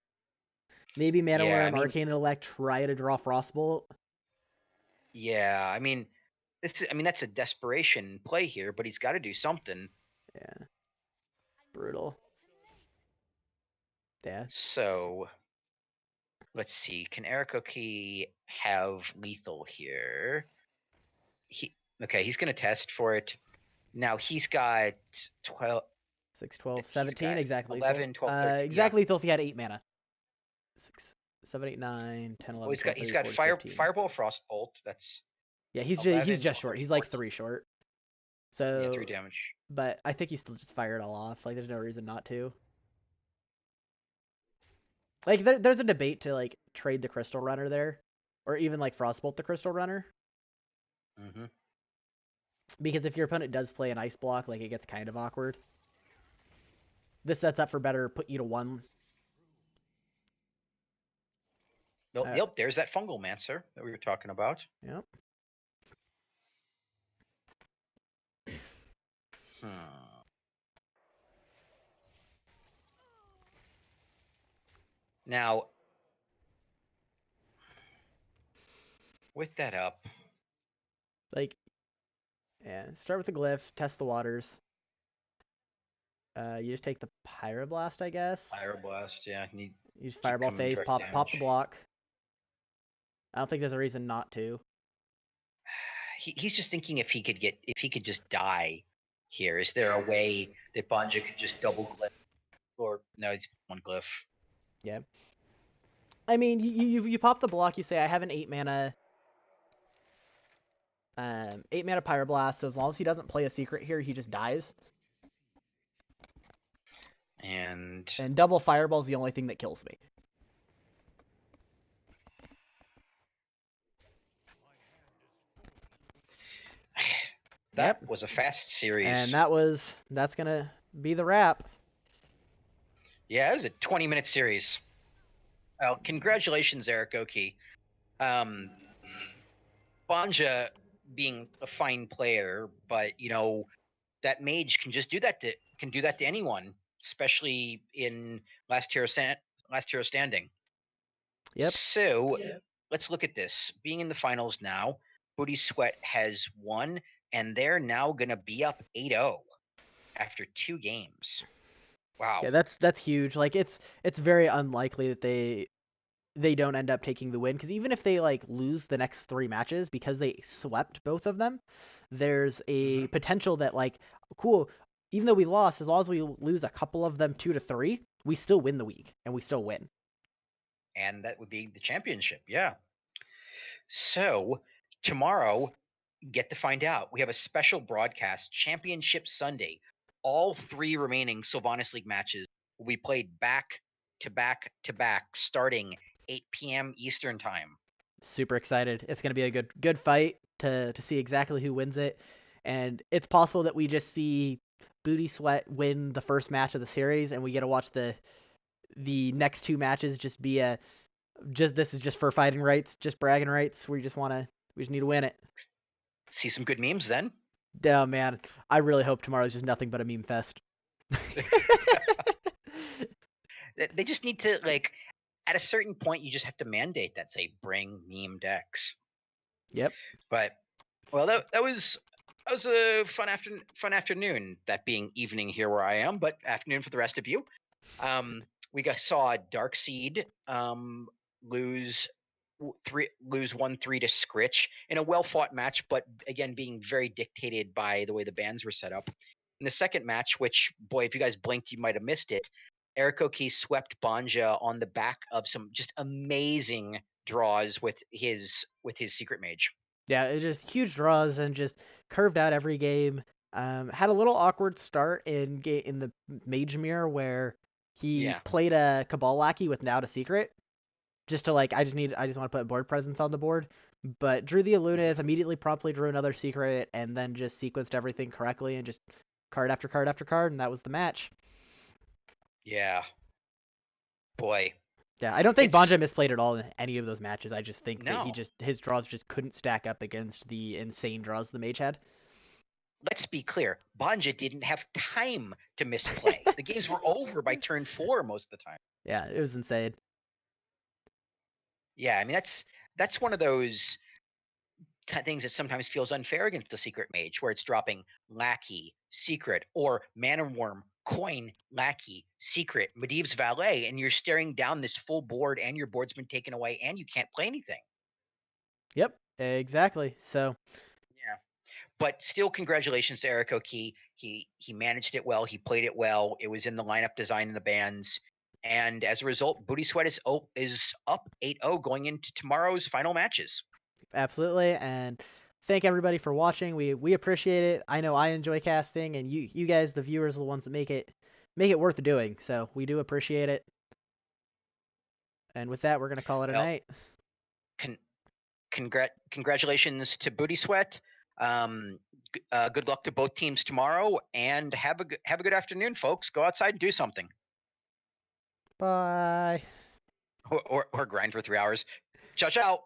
maybe Mana Yeah. I Worm mean. Arcane Elect try to draw Frostbolt. Yeah. I mean. That's a desperation play here, but he's got to do something. Yeah, brutal. Yeah, So, let's see. Can Erikoki have lethal here? He's gonna test for it. Now he's got 12. 6, 12, He's 17, got exact lethal. 11, 12, 13. Yeah. Exact lethal if he had 8 mana. 6, 7, 8, 9, 10, Well, 11, 12, he's 13, got 14, 15. fireball, frostbolt. That's Yeah, he's 11, just 12, short. 13, He's like 14. 3 short. Yeah, 3 So, damage. but I think he still just fire it all off. Like, there's no reason not to. Like, there's a debate to like trade the Crystal Runner there, or even like Frostbolt the Crystal Runner, Mm-hmm. because if your opponent does play an Ice Block, like it gets kind of awkward. This sets up for better put you to 1. Nope, yep, there's that fungal mancer that we were talking about. Yep. Hmm. Now, with that up, Like, yeah. Start with the Glyph, test the waters. You just take the Pyroblast, I guess. Pyroblast, yeah, need Use keep Fireball coming Phase, direct pop the damage. block. I don't think there's a reason not to. He's just thinking if he could just die here. Is there a way that Banja could just double glyph? Or no, it's one glyph. Yeah. I mean, you pop the block. You say I have an 8 mana Pyroblast. So as long as he doesn't play a secret here, he just dies. And And double Fireball is the only thing that kills me. That Yep. was a fast And series. that's gonna be the wrap. Yeah, it was a 20-minute series. Well, congratulations, Eric Oki. Um, Banja being a fine player, but that mage can just do that to anyone, especially in last hero standing. Yep. So let's look at this. Being in the finals now, Booty Sweat has won, and they're now gonna be up 8-0 after 2 games. Yeah, Wow. that's huge. Like it's very unlikely that they don't end up taking the win because even if they like lose the next 3 matches because they swept both of them, there's Hmm. a potential that like cool, even though we lost, as long as we lose a couple of them 2 to 3, we still win the week and we still win. And that would be the championship. Yeah. So tomorrow, get to find out. We have a special broadcast, Championship Sunday. All 3 remaining Sylvanas League matches will be played back to back to back, starting 8 p.m. Eastern Time. Super excited. It's gonna be a good fight to see exactly who wins it, and it's possible that we just see Booty Sweat win the first match of the series, and we get to watch the next 2 matches just be a just this is just for fighting rights, just bragging rights. We just need to win it. See some good memes then. Oh man, I really hope tomorrow's just nothing but a meme fest. They just need to, like, at a certain point, you just have to mandate that, say, bring meme decks. Yep, But well, that was a fun afternoon. That being evening here where I am, but afternoon for the rest of you. Saw Darkseid lose 1-3 to Scritch in a well fought match, but again being very dictated by the way the bands were set up. In the second match, which boy, if you guys blinked, you might have missed it. Eric O'Key swept Banja on the back of some just amazing draws with his secret mage. yeah, it's just huge draws and just curved out every game. Had a little awkward start in the Mage Mirror where he Yeah. played a Cabal Lackey with Now to Secret, just to like I just want to put board presence on the board. But drew the Hmm. Alunith, immediately promptly drew another secret, and then just sequenced everything correctly and just card after card after card, and that was the match. Yeah. Boy. Yeah, I don't think It's Banja misplayed at all in any of those matches. I just think that no. his draws just couldn't stack up against the insane draws the mage had. Let's be clear. Banja didn't have time to misplay. The games were over by turn 4 most of the time. Yeah, it was insane. Yeah, I mean that's one of those things that sometimes feels unfair against the secret mage, where it's dropping lackey, secret, or mana worm, coin, lackey, secret, Medivh's valet, and you're staring down this full board, and your board's been taken away, and you can't play anything. Yep, exactly. So Yeah. But still, congratulations to Eric O'Key. He managed it well. He played it well. It was in the lineup design in the bands, and as a result, Booty Sweat is up 8-0 going into tomorrow's final matches. absolutely, and thank everybody for watching. We appreciate it. I know I enjoy casting, and you guys, the viewers, are the ones that make it worth doing. So we do appreciate it. And with that, we're gonna call it a Well, night. con- congratulations to Booty Sweat. Good luck to both teams tomorrow, and have a good afternoon, folks. Go outside and do something, Bye. or grind for 3 hours. Ciao, ciao.